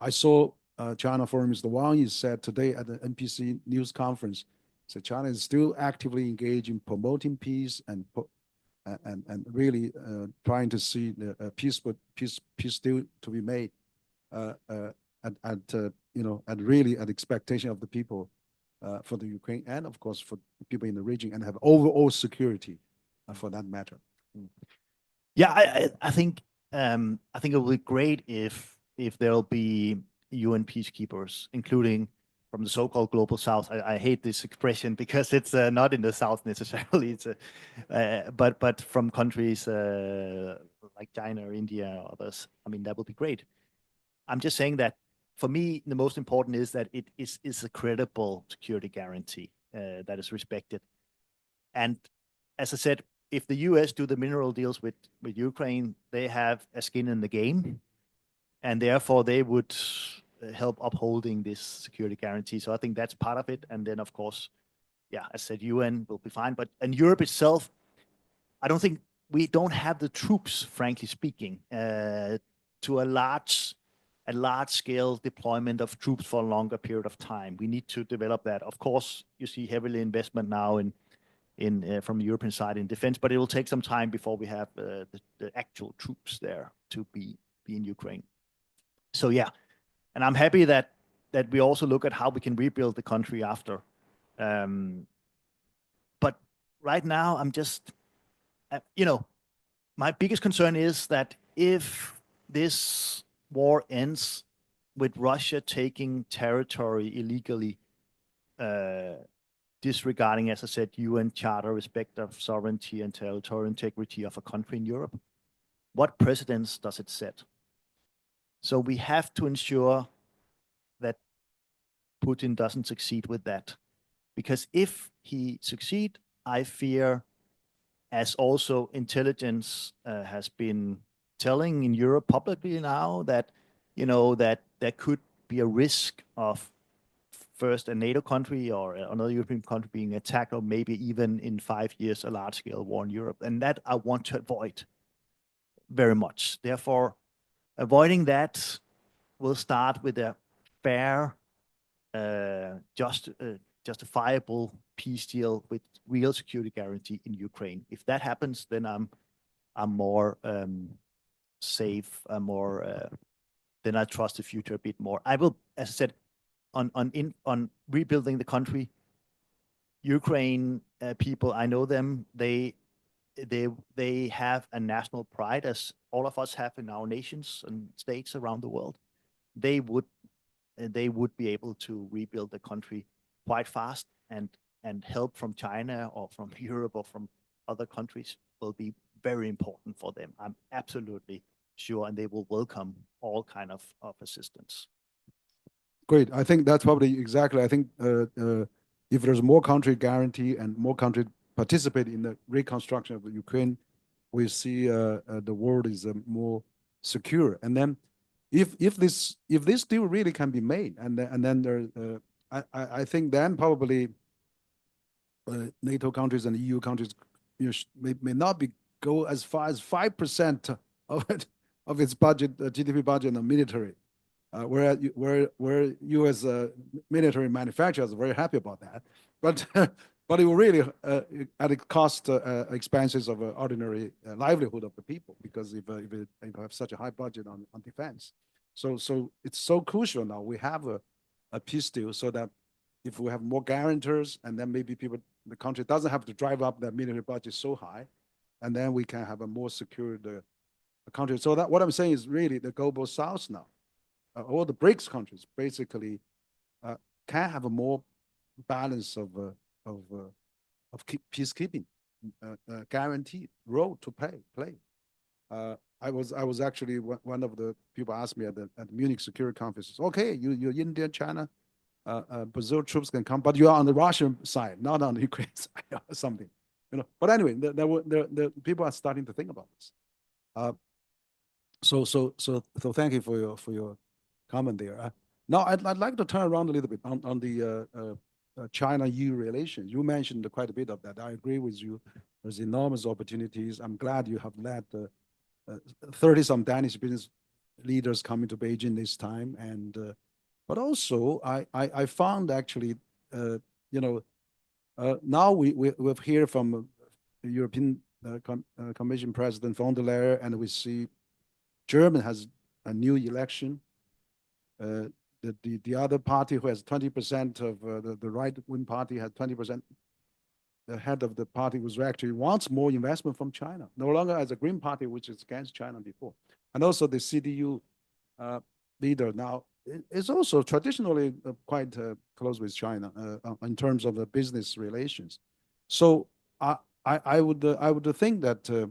S3: I saw China Foreign Minister Wang said today at the NPC news conference, so China is still actively engaged in promoting peace and really trying to see the peace still to be made at really at expectation of the people for the Ukraine and of course for people in the region, and have overall security for that matter.
S4: Yeah, I think it will be great if there'll be UN peacekeepers, including from the so-called global South. I hate this expression because it's not in the South necessarily. It's but from countries like China or India or others. I mean, that would be great. I'm just saying that for me, the most important is that it is a credible security guarantee that is respected. And as I said, if the US do the mineral deals with Ukraine, they have a skin in the game, and therefore they would help upholding this security guarantee. So I think that's part of it. And then, of course, yeah, as I said, UN will be fine. But in Europe itself, I don't think we don't have the troops, frankly speaking, to a large scale deployment of troops for a longer period of time. We need to develop that. Of course, you see heavily investment now in from the European side in defense, but it will take some time before we have the actual troops there to be in Ukraine. So yeah, and I'm happy that we also look at how we can rebuild the country after. But right now, I'm just, my biggest concern is that if this war ends with Russia taking territory illegally disregarding, as I said, UN Charter, respect of sovereignty and territorial integrity of a country in Europe? What precedents does it set? So we have to ensure that Putin doesn't succeed with that. Because if he succeed, I fear, as also intelligence has been telling in Europe publicly now, that, that there could be a risk of first a NATO country or another European country being attacked, or maybe even in 5 years, a large-scale war in Europe. And that I want to avoid very much. Therefore, avoiding that will start with a fair, justifiable peace deal with real security guarantee in Ukraine. If that happens, then I'm more safe, then I trust the future a bit more. I will, as I said, on rebuilding the country, Ukraine people, I know them. They have a national pride, as all of us have in our nations and states around the world. They would be able to rebuild the country quite fast, and help from China or from Europe or from other countries will be very important for them. I'm absolutely sure, and they will welcome all kind of assistance.
S3: Great. I think that's probably exactly. I think if there's more country guarantee and more country participate in the reconstruction of Ukraine, we see the world is more secure. And then, if this deal really can be made, and then there, I think then probably NATO countries and EU countries may not go as far as 5% of its budget, GDP budget on military. Where U.S. Military manufacturers are very happy about that, but it will really at the cost expenses of ordinary livelihood of the people, because if you have such a high budget on defense, so it's so crucial now we have a peace deal, so that if we have more guarantors, and then maybe the country doesn't have to drive up their military budget so high, and then we can have a more secure country. So that what I'm saying is really the global South now. All the BRICS countries basically can have a more balance of peacekeeping, guaranteed role to play. I was actually one of the people asked me at the Munich Security Conference. Okay, you're India, China, Brazil troops can come, but you are on the Russian side, not on the Ukraine side, or something. But anyway, the people are starting to think about this. So thank you for your comment there. Now, I'd like to turn around a little bit on the China-EU relations. You mentioned quite a bit of that. I agree with you. There's enormous opportunities. I'm glad you have led 30-some Danish business leaders coming to Beijing this time. And but also, I found actually, now we've heard from the European Commission President von der Leyen, and we see Germany has a new election. The other party, who has 20% of the right-wing party, had 20%. The head of the party actually wants more investment from China, no longer as a Green Party, which is against China before. And also the CDU leader now is also traditionally quite close with China in terms of the business relations. So I would think that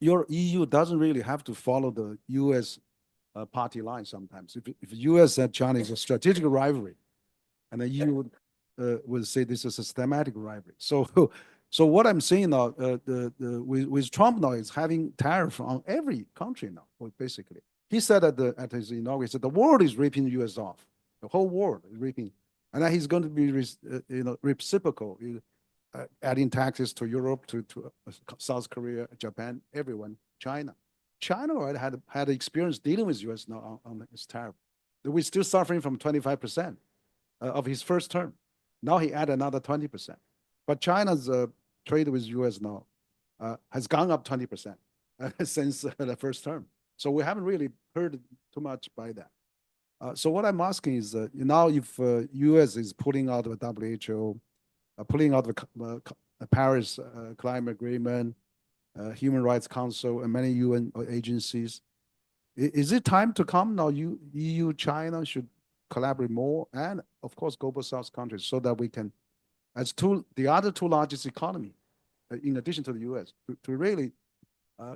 S3: your EU doesn't really have to follow the U.S. Party line sometimes. If U.S. and China is a strategic rivalry, and the EU would say this is a systematic rivalry. So what I'm saying now, with Trump now is having tariff on every country now, basically. He said at his inauguration, he said the world is ripping the U.S. off. The whole world is ripping, and then he's going to be reciprocal, adding taxes to Europe, to South Korea, Japan, everyone, China. China already had experience dealing with U.S. now on his tariff. We're still suffering from 25% of his first term. Now he added another 20%. But China's trade with U.S. now has gone up 20% since the first term. So we haven't really heard too much by that. So what I'm asking is, now if U.S. is pulling out of the WHO, pulling out the Paris Climate Agreement, Human Rights Council, and many UN agencies, is it time to come now? EU, China should collaborate more, and of course, global South countries, so that we can, as the other two largest economy, in addition to the US, to really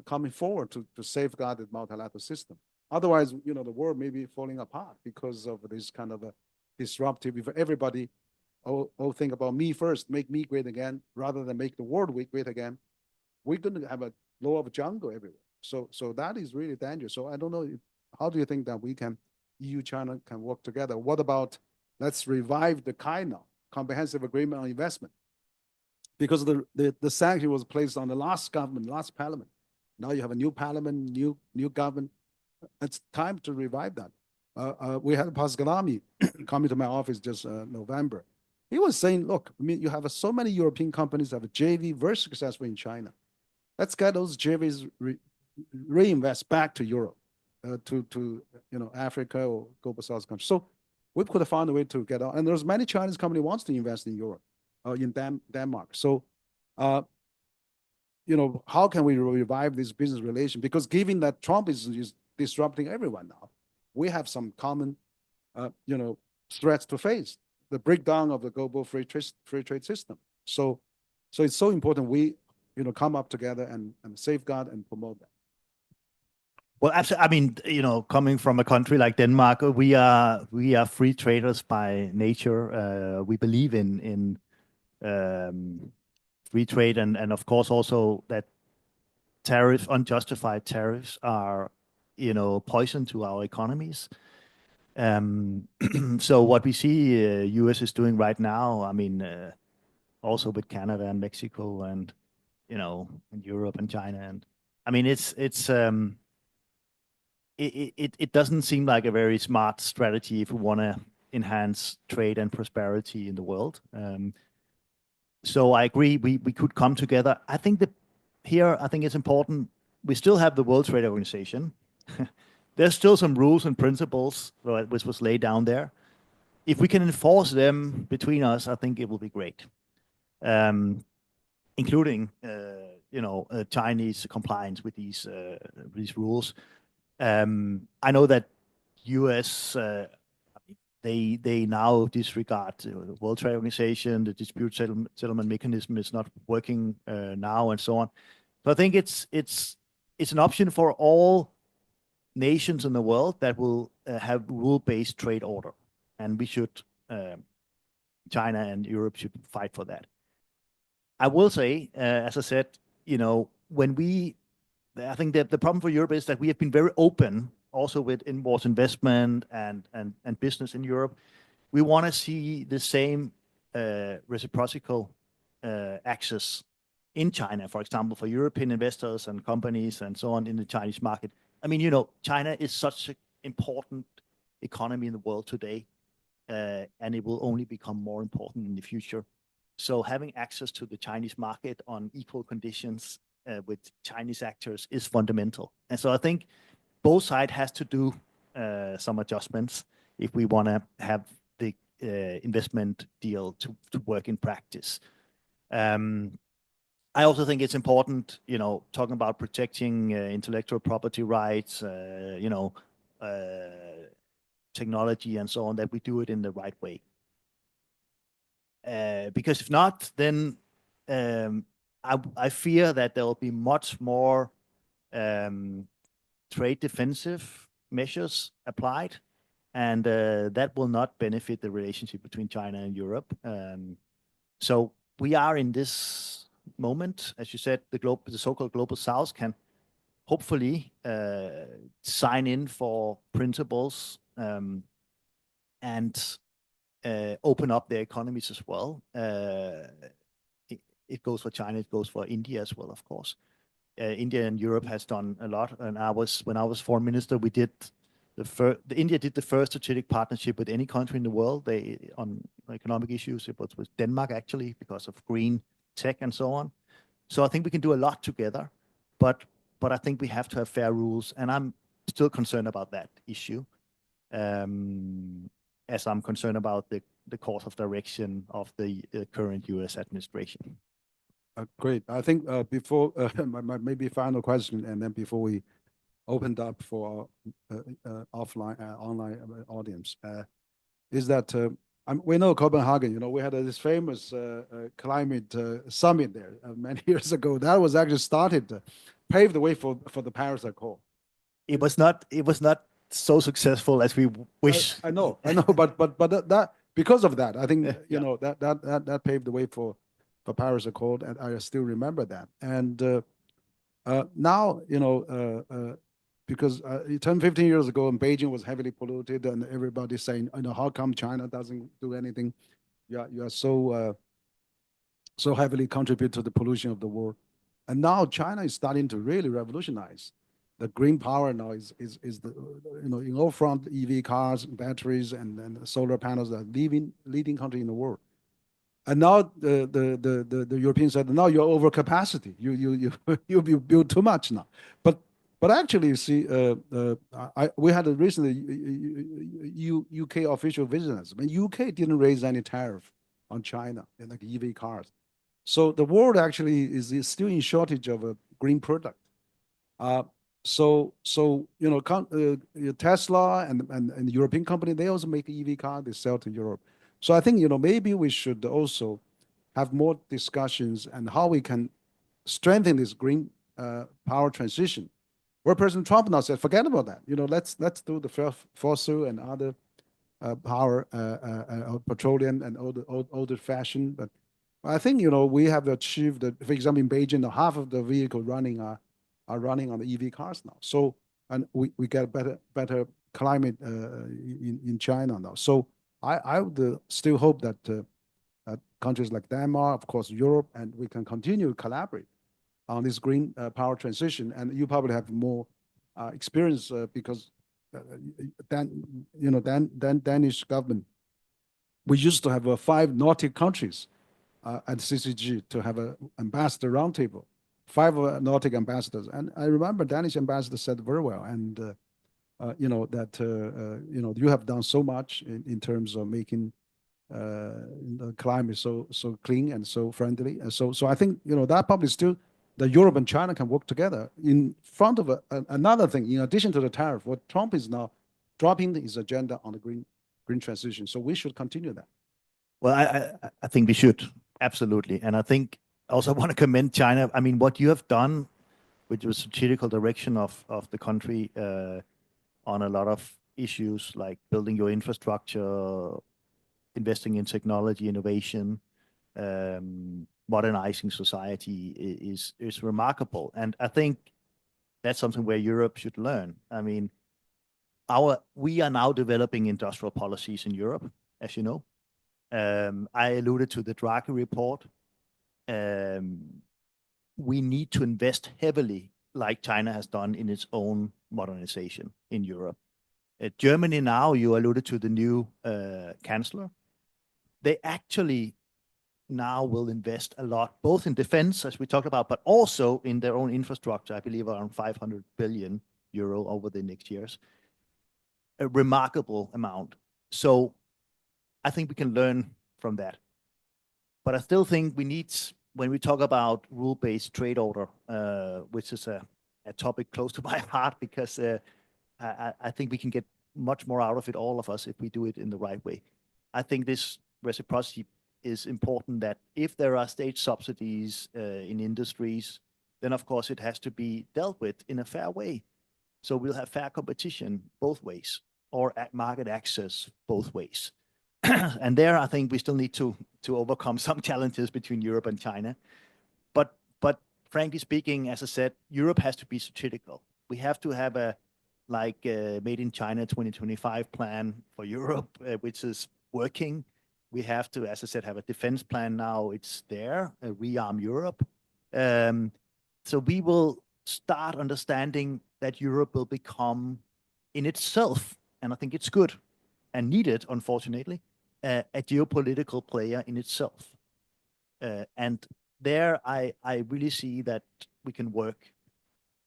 S3: coming forward to safeguard the multilateral system. Otherwise, the world may be falling apart because of this kind of a disruptive. If everybody all think about me first, make me great again, rather than make the world great again, we're going to have a law of jungle everywhere. So that is really dangerous. So I don't know, how do you think that we can, EU, China can work together? What about, let's revive the Keynote, Comprehensive Agreement on Investment? Because the sanction was placed on the last government, last parliament. Now you have a new parliament, new government. It's time to revive that. We had Paskalami coming to my office just November. He was saying, look, I mean, you have so many European companies that have a JV very successful in China. Let's get those JVs reinvest back to Europe, to Africa or global South countries. So we could have found a way to get out. And there's many Chinese companies wants to invest in Europe, in Denmark. So, how can we revive this business relation? Because given that Trump is disrupting everyone now, we have some common, threats to face. The breakdown of the global free trade system. So it's so important we, come up together and safeguard and promote that.
S4: Well, absolutely. I mean, coming from a country like Denmark, we are free traders by nature. We believe in free trade, and of course also that unjustified tariffs are, poison to our economies. So what we see US is doing right now, I mean, also with Canada and Mexico and, and Europe and China. And I mean, it doesn't seem like a very smart strategy if we want to enhance trade and prosperity in the world. So I agree, we could come together. I think it's important, we still have the World Trade Organization. There's still some rules and principles which was laid down there. If we can enforce them between us, I think it will be great, including Chinese compliance with these rules. I know that US they now disregard the World Trade Organization. The dispute settlement mechanism is not working now, and so on. So I think it's an option for all nations in the world that will have rule-based trade order, and we should, China and Europe should fight for that. I will say, as I said, I think that the problem for Europe is that we have been very open also with inward investment and business in Europe. We want to see the same reciprocal access in China, for example, for European investors and companies and so on in the Chinese market. I mean, China is such an important economy in the world today, and it will only become more important in the future. So having access to the Chinese market on equal conditions with Chinese actors is fundamental. And so I think both sides has to do some adjustments if we want to have the investment deal to work in practice. I also think it's important, talking about protecting intellectual property rights, technology and so on, that we do it in the right way. Because if not, then I fear that there will be much more trade defensive measures applied, and that will not benefit the relationship between China and Europe. So we are in this moment, as you said, the so-called Global South can hopefully sign in for principles and open up their economies as well. It goes for China, it goes for India as well, of course. India and Europe has done a lot, and when I was foreign minister, we did India did the first strategic partnership with any country in the world. On economic issues, it was with Denmark actually, because of green tech and so on. So I think we can do a lot together, but I think we have to have fair rules, and I'm still concerned about that issue, as I'm concerned about the course of direction of the current US administration.
S3: Great. I think before my maybe final question, and then before we opened up for offline online audience, is that we know Copenhagen. We had this famous climate summit there many years ago. That was actually started, paved the way for the Paris Accord.
S4: It was not so successful as we wish.
S3: I know, but that because of that, I think that paved the way for Paris Accord, and I still remember that. And now, because 15 years ago, and Beijing was heavily polluted, and everybody saying, how come China doesn't do anything? You are so heavily contribute to the pollution of the world. And now China is starting to really revolutionize. The green power now is the in all front, EV cars, batteries, and solar panels are leading country in the world. And now the Europeans said, now you're over capacity. You build too much now. But actually, you see, we had a recently UK official visitors. I mean, UK didn't raise any tariff on China in like EV cars. So the world actually is still in shortage of a green product. So Tesla and the European company, they also make EV car, they sell to Europe. So I think, maybe we should also have more discussions on how we can strengthen this green power transition. Where President Trump now said, forget about that. Let's do the fossil and other power, petroleum and older fashion. But I think, we have achieved that. For example, in Beijing, half of the vehicles running are running on the EV cars now. So, and we get better climate in China now. So I would still hope that countries like Denmark, of course, Europe, and we can continue to collaborate on this green power transition. And you probably have more experience because Danish government, we used to have 5 Nordic countries at CCG to have an ambassador roundtable, 5 Nordic ambassadors. And I remember Danish ambassador said very well, and that you have done so much in terms of making the climate so clean and so friendly. And so I think that probably still the Europe and China can work together in front of another thing. In addition to the tariff, what Trump is now dropping his agenda on the green transition. So we should continue that.
S4: Well, I think we should, absolutely. And I think also want to commend China. I mean, what you have done with your strategical direction of the country on a lot of issues like building your infrastructure, investing in technology, innovation, modernizing society is remarkable. And I think that's something where Europe should learn. I mean, we are now developing industrial policies in Europe, as you know. I alluded to the Draghi report. We need to invest heavily, like China has done in its own modernization in Europe. Germany now, you alluded to the new chancellor. They actually now will invest a lot, both in defense, as we talked about, but also in their own infrastructure, I believe around 500 billion euro over the next years. A remarkable amount. So I think we can learn from that. But I still think we need, when we talk about rule-based trade order, which is a topic close to my heart, because I think we can get much more out of it, all of us, if we do it in the right way. I think this reciprocity is important, that if there are state subsidies in industries, then of course it has to be dealt with in a fair way. So we'll have fair competition both ways, or market access both ways. And there, I think we still need to overcome some challenges between Europe and China. But frankly speaking, as I said, Europe has to be strategical. We have to have a Made in China 2025 plan for Europe, which is working. We have to, as I said, have a defense plan now. It's there, rearm Europe. So we will start understanding that Europe will become in itself, and I think it's good and needed, unfortunately, a geopolitical player in itself. And there I really see that we can work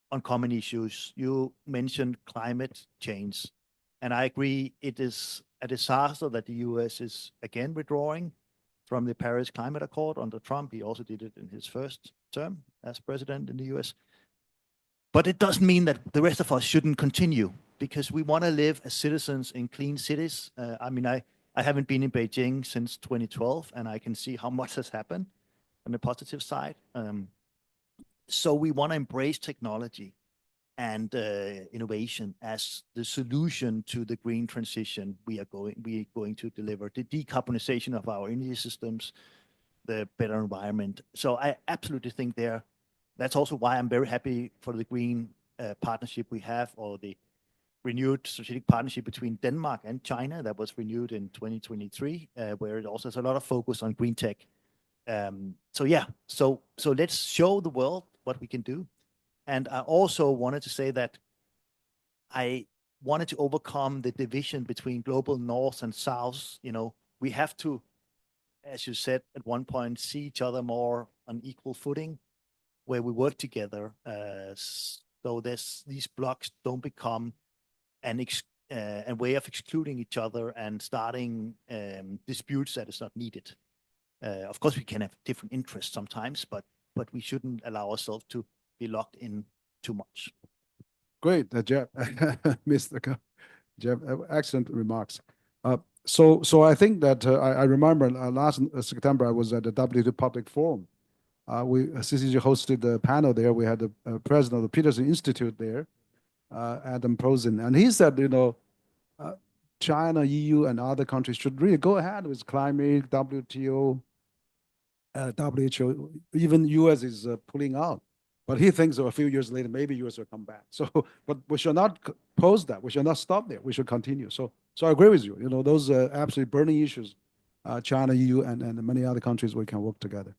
S4: on common issues. You mentioned climate change, and I agree it is a disaster that the US is again withdrawing from the Paris Climate Accord under Trump. He also did it in his first term as president in the US. But it doesn't mean that the rest of us shouldn't continue, because we want to live as citizens in clean cities. I mean, I haven't been in Beijing since 2012, and I can see how much has happened on the positive side. So we want to embrace technology and innovation as the solution to the green transition we are going to deliver, the decarbonization of our energy systems, the better environment. So I absolutely think that's also why I'm very happy for the green partnership we have, or the renewed strategic partnership between Denmark and China that was renewed in 2023, where it also has a lot of focus on green tech. So yeah, so let's show the world what we can do. And I also wanted to say that I wanted to overcome the division between global north and south. You know, we have to, as you said at one point, see each other more on equal footing, where we work together. So these blocks don't become a way of excluding each other and starting disputes that is not needed. Of course, we can have different interests sometimes, but we shouldn't allow ourselves to be locked in too much.
S3: Great, Jeff, Mr. Jeff, excellent remarks. So I think that I remember last September I was at the WTO Public Forum. CCG hosted the panel there. We had the president of the Peterson Institute there, Adam Prosen, and he said, you know, China, EU, and other countries should really go ahead with climate, WTO, WHO. Even US is pulling out, but he thinks a few years later maybe US will come back. So, but we should not pause that. We should not stop there. We should continue. So I agree with you. You know, those absolutely burning issues, China, EU, and many other countries, we can work together.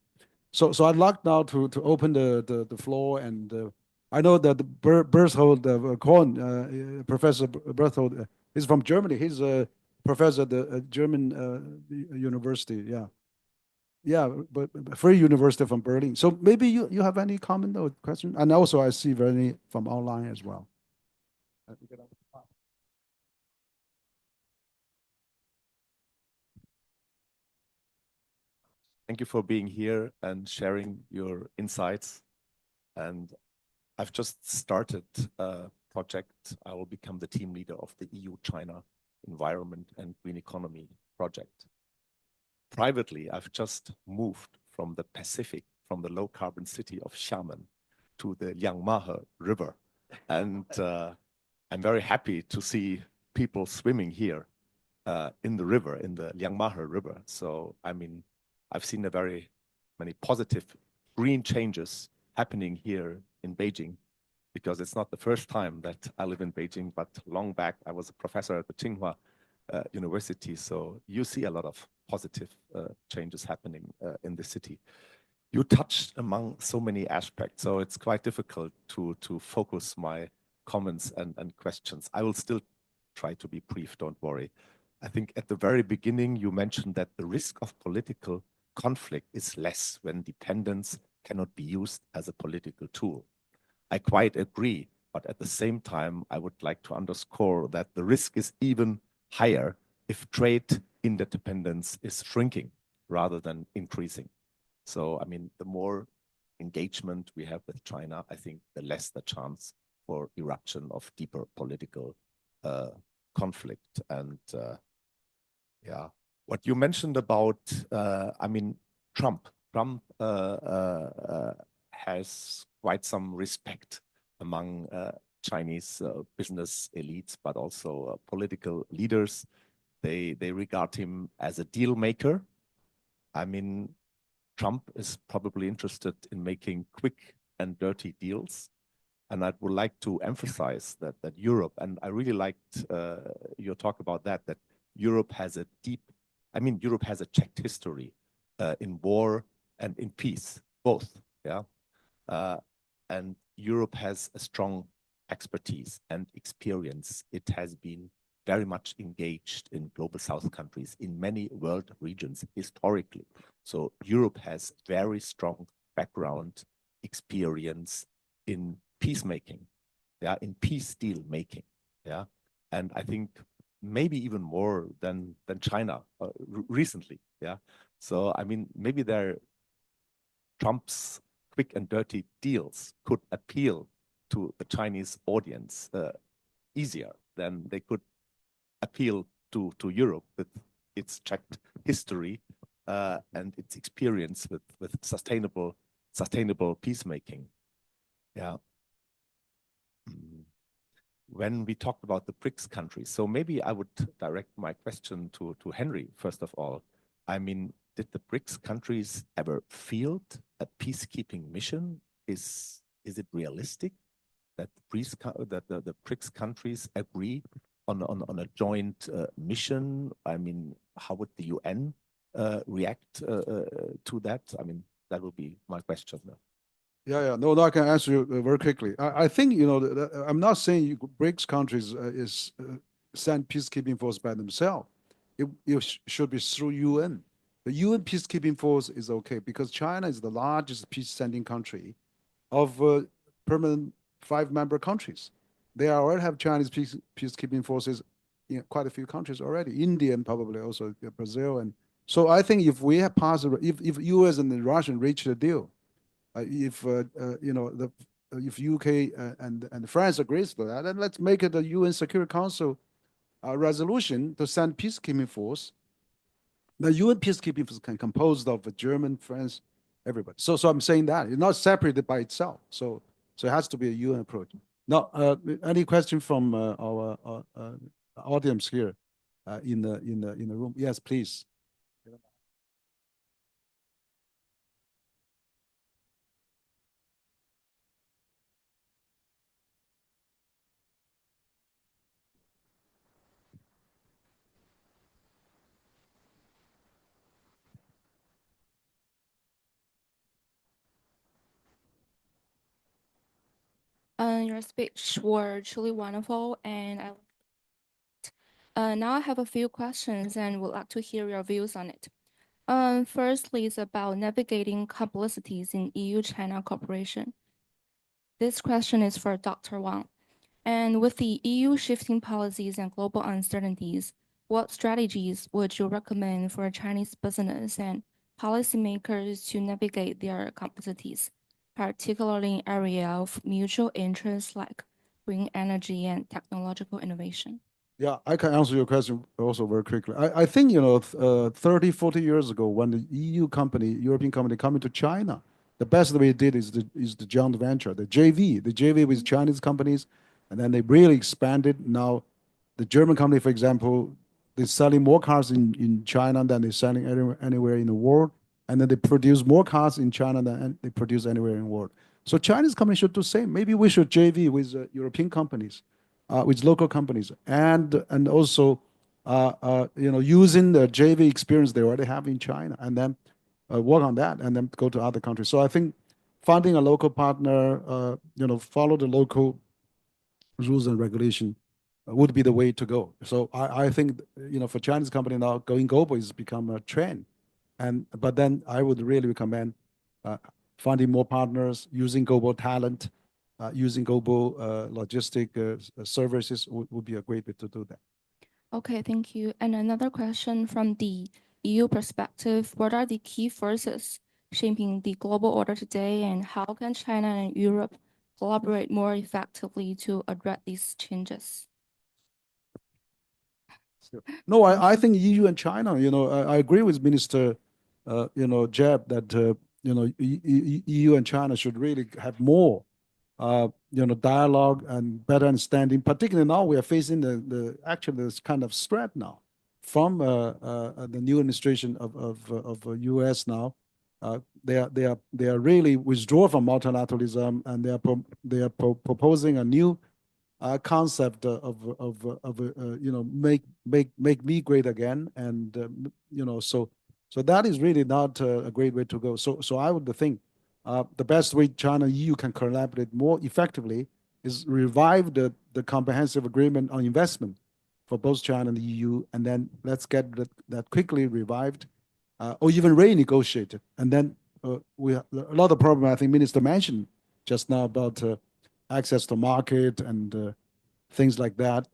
S3: So I'd like now to open the floor, and I know that Berthold Kohn, Professor Berthold, is from Germany. He's a professor at the German university. Yeah, but Free University from Berlin. So maybe you have any comment or question? And also I see Vernie from online as well.
S5: Thank you for being here and sharing your insights. And I've just started a project. I will become the team leader of the EU-China Environment and Green Economy project. Privately, I've just moved from the Pacific, from the low-carbon city of Xiamen to the Yangtze River. And I'm very happy to see people swimming here in the river, in the Yangtze River. So, I mean, I've seen very many positive green changes happening here in Beijing, because it's not the first time that I live in Beijing, but long back I was a professor at the Tsinghua University. So you see a lot of positive changes happening in the city. You touched among so many aspects, so it's quite difficult to focus my comments and questions. I will still try to be brief, don't worry. I think at the very beginning you mentioned that the risk of political conflict is less when dependence cannot be used as a political tool. I quite agree, but at the same time, I would like to underscore that the risk is even higher if trade interdependence is shrinking rather than increasing. So, I mean, the more engagement we have with China, I think the less the chance for eruption of deeper political conflict. And yeah, what you mentioned about, I mean, Trump has quite some respect among Chinese business elites, but also political leaders. They regard him as a deal maker. I mean, Trump is probably interested in making quick and dirty deals. And I would like to emphasize that Europe, and I really liked your talk about that Europe has a Europe has a checked history in war and in peace, both, yeah. And Europe has a strong expertise and experience. It has been very much engaged in global South countries, in many world regions historically. So Europe has very strong background experience in peacemaking, yeah, in peace deal making, yeah. And I think maybe even more than China recently, yeah. So I mean, maybe Trump's quick and dirty deals could appeal to the Chinese audience easier than they could appeal to Europe with its checked history and its experience with sustainable peacemaking. Yeah. When we talked about the BRICS countries, so maybe I would direct my question to Henry, first of all. I mean, did the BRICS countries ever field a peacekeeping mission? Is it realistic that the BRICS countries agree on a joint mission? I mean, how would the UN react to that? I mean, that would be my question.
S3: Yeah. No, I can answer you very quickly. I think, you know, I'm not saying BRICS countries send peacekeeping force by themselves. It should be through UN. The UN peacekeeping force is okay because China is the largest peace-sending country of permanent 5-member countries. They already have Chinese peacekeeping forces in quite a few countries already. India and probably also Brazil. And so I think if we have passed, if US and the Russian reach a deal, if if UK and France agrees to that, then let's make it a UN Security Council resolution to send peacekeeping force. The UN peacekeeping force can composed of German, France, everybody. So I'm saying that it's not separated by itself. So it has to be a UN approach. Now, any question from our audience here in the room? Yes, please.
S6: Your speech were truly wonderful, and now I have a few questions and would like to hear your views on it. Firstly, it's about navigating complexities in EU-China cooperation. This question is for Dr. Wang. And with the EU shifting policies and global uncertainties, what strategies would you recommend for Chinese business and policymakers to navigate their complexities, particularly in area of mutual interest like green energy and technological innovation?
S3: Yeah, I can answer your question also very quickly. I think, 30, 40 years ago, when the European company coming to China, the best way it did is the joint venture, the JV with Chinese companies, and then they really expanded. Now, the German company, for example, they're selling more cars in China than they're selling anywhere in the world, and then they produce more cars in China than they produce anywhere in the world. So Chinese companies should do the same. Maybe we should JV with European companies. With local companies and also using the JV experience they already have in China and then work on that and then go to other countries. So I think finding a local partner, follow the local rules and regulation would be the way to go. So I think for Chinese company now going global has become a trend, but then I would really recommend finding more partners, using global talent. Using global logistic services would be a great way to do that.
S6: Okay, thank you. And another question from the EU perspective, what are the key forces shaping the global order today, and how can China and Europe collaborate more effectively to address these changes?
S3: No, I think EU and China, I agree with Minister, Jeb, that, EU and China should really have more dialogue and better understanding. Particularly now we are facing actually this kind of threat now from the new administration of US now. They are really withdraw from multilateralism, and they are proposing a new concept of make me great again, and so that is really not a great way to go. So I would think. The best way China and EU can collaborate more effectively is revive the comprehensive agreement on investment for both China and the EU, and then let's get that quickly revived, or even renegotiated. And then we have a lot of problem I think Minister mentioned just now about access to market and things like that.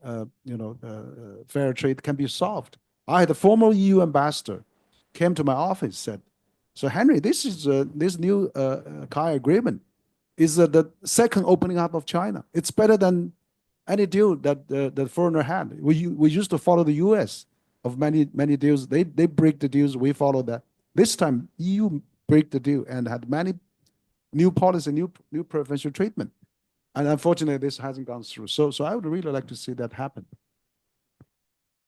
S3: Fair trade can be solved. I had a former EU ambassador came to my office, said, "So Henry, this is this new car agreement is the second opening up of China. It's better than any deal that the foreigner had. We used to follow the US. of many deals. They break the deals, we follow that. This time, EU break the deal and had many new policy, new preferential treatment. And unfortunately, this hasn't gone through. So I would really like to see that happen.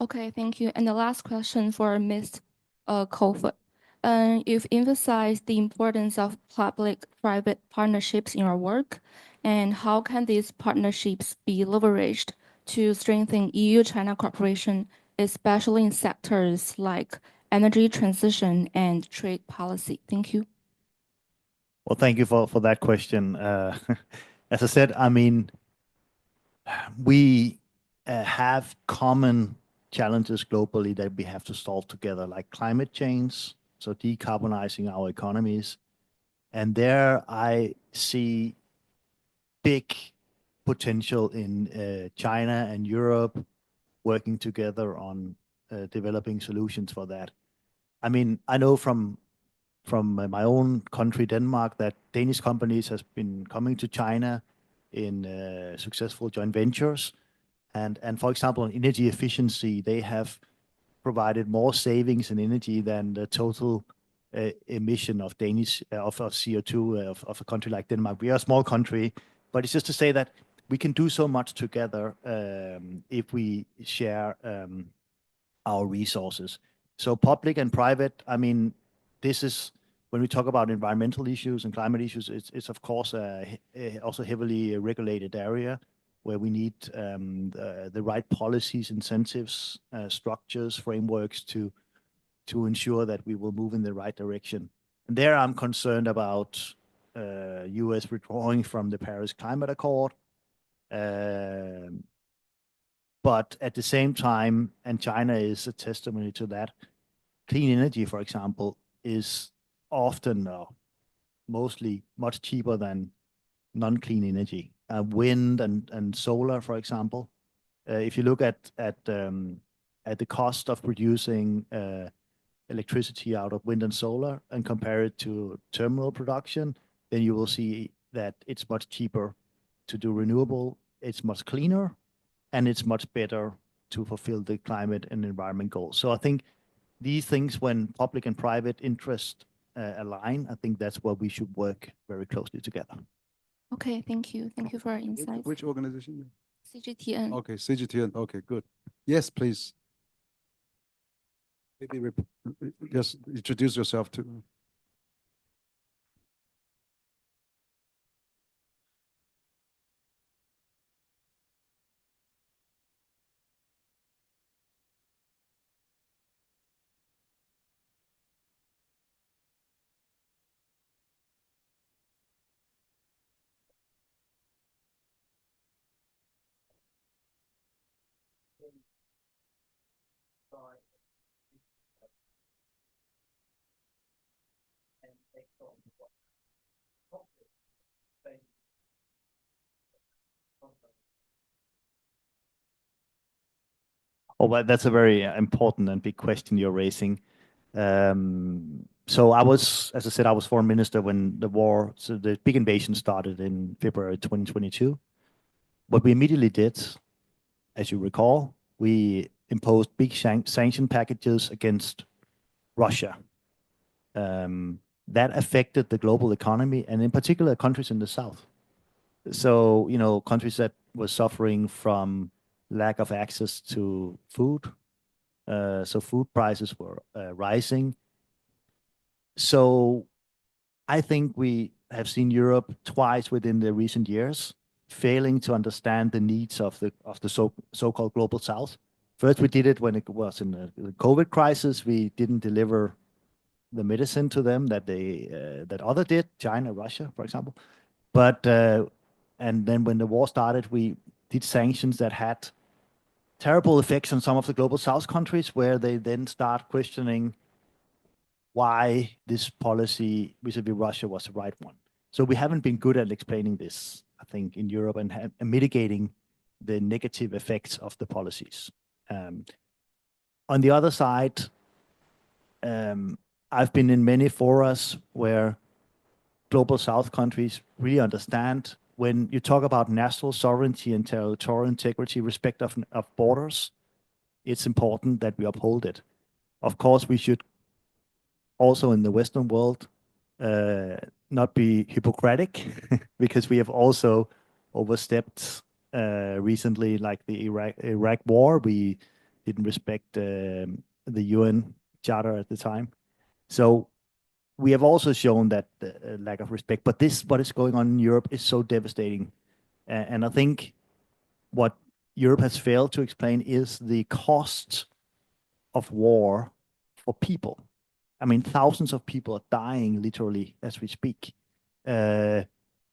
S6: Okay, thank you. And the last question for Ms. Kofod. You've emphasized the importance of public-private partnerships in your work, and how can these partnerships be leveraged to strengthen EU-China cooperation, especially in sectors like energy transition and trade policy? Thank you.
S4: Well, thank you for that question. As I said, I mean, we have common challenges globally that we have to solve together, like climate change, so decarbonizing our economies. And there I see big potential in China and Europe working together on developing solutions for that. I mean, I know from my own country, Denmark, that Danish companies has been coming to China in successful joint ventures. And for example, on energy efficiency, they have provided more savings in energy than the total emission of CO2 of a country like Denmark. We are a small country, but it's just to say that we can do so much together if we share our resources. So public and private, I mean, this is when we talk about environmental issues and climate issues, it's of course also heavily regulated area where we need the right policies, incentives, structures, frameworks to ensure that we will move in the right direction. And there I'm concerned about US withdrawing from the Paris Climate Accord. But at the same time, and China is a testimony to that, clean energy, for example, is often mostly much cheaper than non-clean energy. Wind and solar, for example. If you look at the cost of producing electricity out of wind and solar and compare it to terminal production, then you will see that it's much cheaper to do renewable, it's much cleaner, and it's much better to fulfill the climate and environment goals. So I think these things, when public and private interest align, I think that's where we should work very closely together.
S6: Okay, thank you. Thank you for your insights.
S3: Which organization?
S6: CGTN.
S3: Okay, CGTN. Okay, good. Yes, please. Maybe just introduce yourself too.
S4: Oh, well, that's a very important and big question you're raising. So I was, as I said, I was foreign minister when so the big invasion started in February 2022. What we immediately did, as you recall, we imposed big sanction packages against Russia. That affected the global economy and in particular countries in the South. So, you know, countries that were suffering from lack of access to food. So food prices were rising. So I think we have seen Europe twice within the recent years failing to understand the needs of the so-called global South. First, we did it when it was in the COVID crisis. We didn't deliver the medicine to them that other did, China, Russia, for example. But and then when the war started, we did sanctions that had terrible effects on some of the global South countries, where they then start questioning why this policy vis-a-vis Russia was the right one. So we haven't been good at explaining this, I think, in Europe and mitigating the negative effects of the policies. On the other side, I've been in many forums where global South countries really understand when you talk about national sovereignty and territorial integrity, respect of borders, it's important that we uphold it. Of course, we should also in the Western world not be hypocritic because we have also overstepped recently, like the Iraq war. We didn't respect the UN Charter at the time. So we have also shown that lack of respect. But what is going on in Europe is so devastating. And I think what Europe has failed to explain is the cost of war for people. I mean, thousands of people are dying literally as we speak. I've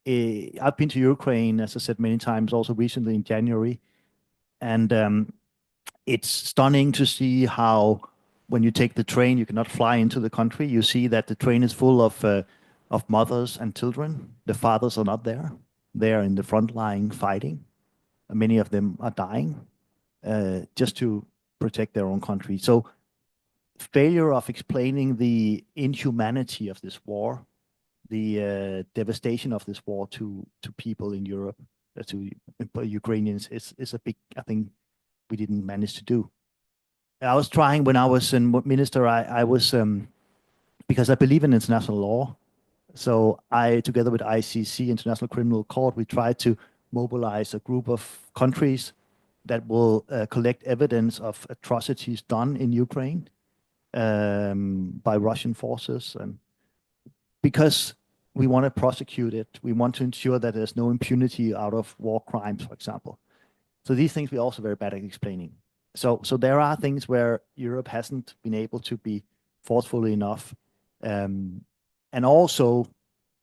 S4: been to Ukraine, as I said many times, also recently in January. And it's stunning to see how when you take the train, you cannot fly into the country. You see that the train is full of mothers and children. The fathers are not there. They are in the front line fighting. Many of them are dying just to protect their own country. So failure of explaining the inhumanity of this war, the devastation of this war to people in Europe, to Ukrainians, is a big, I think, we didn't manage to do. I was trying when I was in minister, I was, because I believe in international law. So I, together with ICC, International Criminal Court, we tried to mobilize a group of countries that will collect evidence of atrocities done in Ukraine by Russian forces. And because we want to prosecute it, we want to ensure that there's no impunity out of war crimes, for example. So these things we're also very bad at explaining. So there are things where Europe hasn't been able to be forceful enough. And also,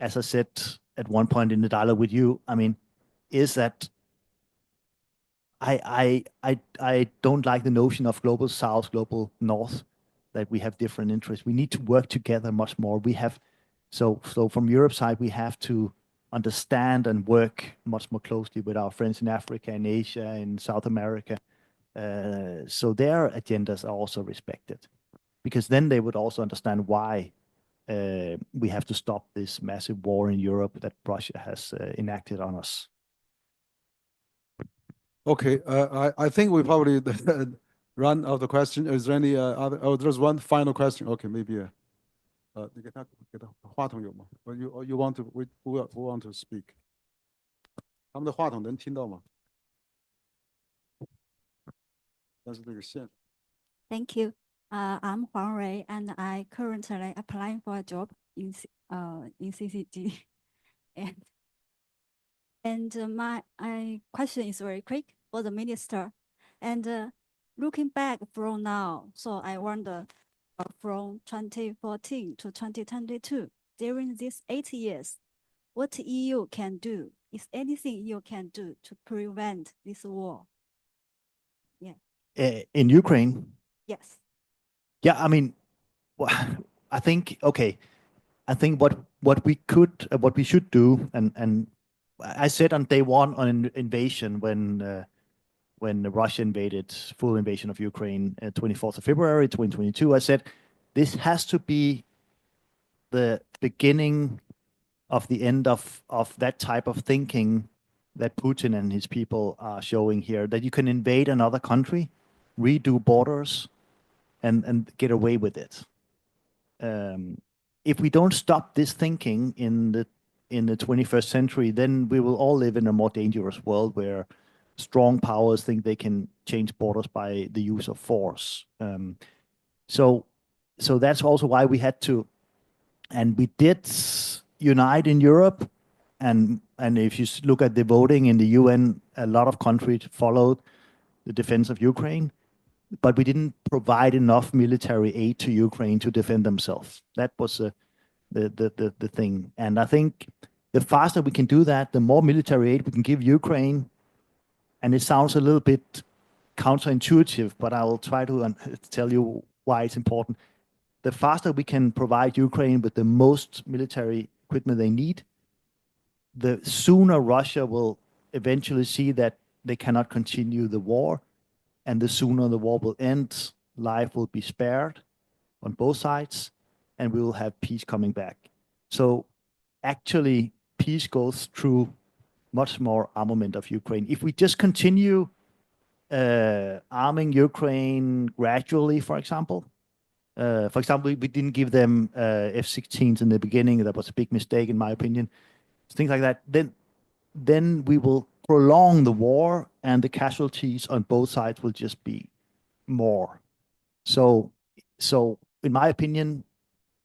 S4: as I said at one point in the dialogue with you, I mean, is that I don't like the notion of global South, global North, that we have different interests. We need to work together much more. We have, so from Europe's side, we have to understand and work much more closely with our friends in Africa and Asia and South America. So their agendas are also respected, because then they would also understand why we have to stop this massive war in Europe that Russia has enacted on us.
S3: Okay, I think we probably run out of the question. Is there any other? Oh, there's one final question. Okay, maybe. 你给他话筒有吗？ You want to who want to speak? 他们的话筒能听到吗？但是这个线。
S7: Thank you. I'm Huang Rui, and I currently applying for a job in CCG. And my question is very quick for the minister. And looking back from now, so I wonder, from 2014 to 2022, during these 8 years, what EU can do? Is anything EU can do to prevent this war? Yeah.
S4: In Ukraine?
S7: Yes.
S4: Yeah, I mean, I think, okay, I think what we should do, and I said on day one on an invasion when Russia invaded, full invasion of Ukraine, 24th of February 2022, I said this has to be the beginning of the end of that type of thinking that Putin and his people are showing here, that you can invade another country, redo borders, and get away with it. If we don't stop this thinking in the 21st century, then we will all live in a more dangerous world where strong powers think they can change borders by the use of force. So that's also why we had to, and we did unite in Europe. And if you look at the voting in the UN, a lot of countries followed the defense of Ukraine, but we didn't provide enough military aid to Ukraine to defend themselves. That was the thing. And I think the faster we can do that, the more military aid we can give Ukraine. And it sounds a little bit counterintuitive, but I will try to tell you why it's important. The faster we can provide Ukraine with the most military equipment they need, the sooner Russia will eventually see that they cannot continue the war, and the sooner the war will end, life will be spared on both sides, and we will have peace coming back. So actually, peace goes through much more armament of Ukraine. If we just continue arming Ukraine gradually, for example. We didn't give them F-16s in the beginning. That was a big mistake, in my opinion. Things like that. Then we will prolong the war, and the casualties on both sides will just be more. So in my opinion,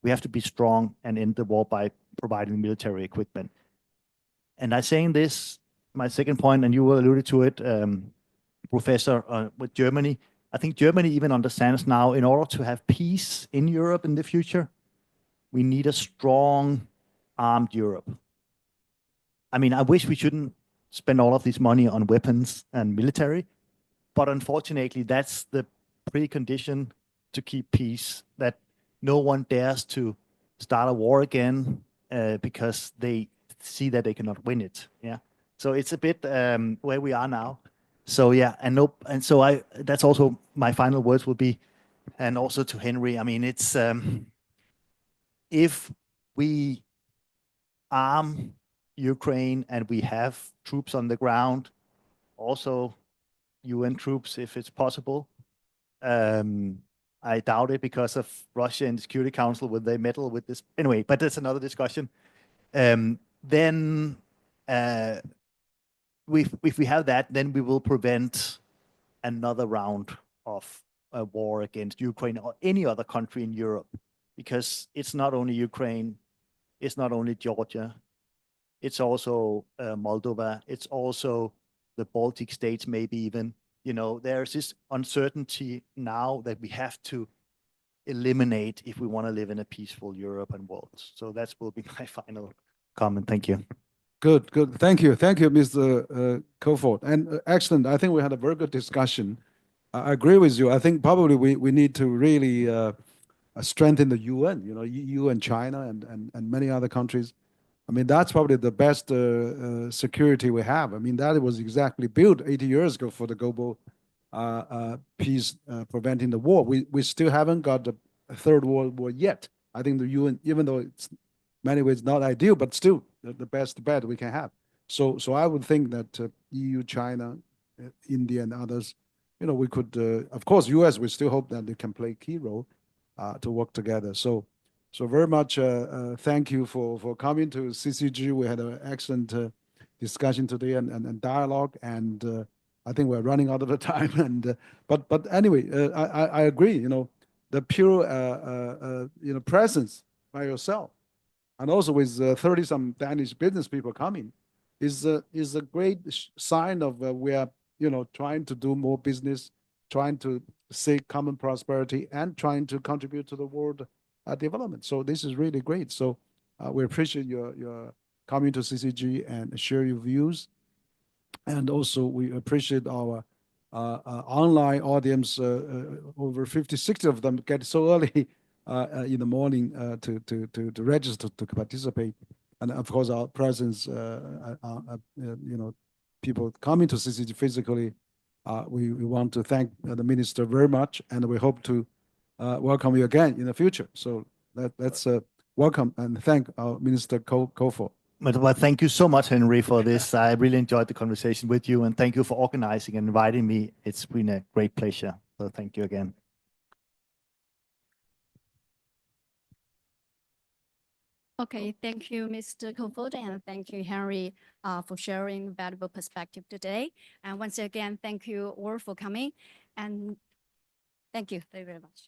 S4: we have to be strong and end the war by providing military equipment. And I'm saying this, my second point, and you alluded to it, Professor, with Germany. I think Germany even understands now, in order to have peace in Europe in the future, we need a strong armed Europe. I mean, I wish we shouldn't spend all of this money on weapons and military, but unfortunately, that's the precondition to keep peace, that no one dares to start a war again because they see that they cannot win it. Yeah. So it's a bit where we are now. So yeah, that's also my final words will be, and also to Henry, I mean, it's if we arm Ukraine and we have troops on the ground, also UN troops if it's possible. I doubt it because of Russia and the Security Council, would they meddle with this? Anyway, but that's another discussion. Then if we have that, then we will prevent another round of a war against Ukraine or any other country in Europe, because it's not only Ukraine, it's not only Georgia, it's also Moldova, it's also the Baltic states, maybe even. You know, there's this uncertainty now that we have to eliminate if we want to live in a peaceful Europe and world. So that will be my final comment. Thank you.
S3: Good. Thank you, Mr. Kofod. And excellent. I think we had a very good discussion. I agree with you. I think probably we need to really strengthen the UN. You know, EU and China and many other countries. I mean, that's probably the best security we have. I mean, that was exactly built 80 years ago for the global peace, preventing the war. We still haven't got the third world war yet. I think the UN, even though it's many ways not ideal, but still the best bet we can have. So I would think that EU, China, India, and others, you know, we could, of course, US, we still hope that they can play a key role to work together. So very much thank you for coming to CCG. We had an excellent discussion today and dialogue, and I think we're running out of the time. And but anyway, I agree. You know, the pure you know, presence by yourself, and also with 30-some Danish business people coming, is a great sign of we are, you know, trying to do more business, trying to seek common prosperity, and trying to contribute to the world development. So this is really great. So we appreciate your coming to CCG and share your views. And also we appreciate our online audience, over 50, 60 of them get so early in the morning to register to participate. And of course, our presence, you know, people coming to CCG physically, we want to thank the minister very much, and we hope to welcome you again in the future. So let's welcome and thank our Minister Kofod.
S4: Well, thank you so much, Henry, for this. I really enjoyed the conversation with you, and thank you for organizing and inviting me. It's been a great pleasure. So thank you again.
S1: Okay, thank you, Mr. Kofod, and thank you, Henry, for sharing valuable perspective today. And once again, thank you all for coming, and thank you very, very much.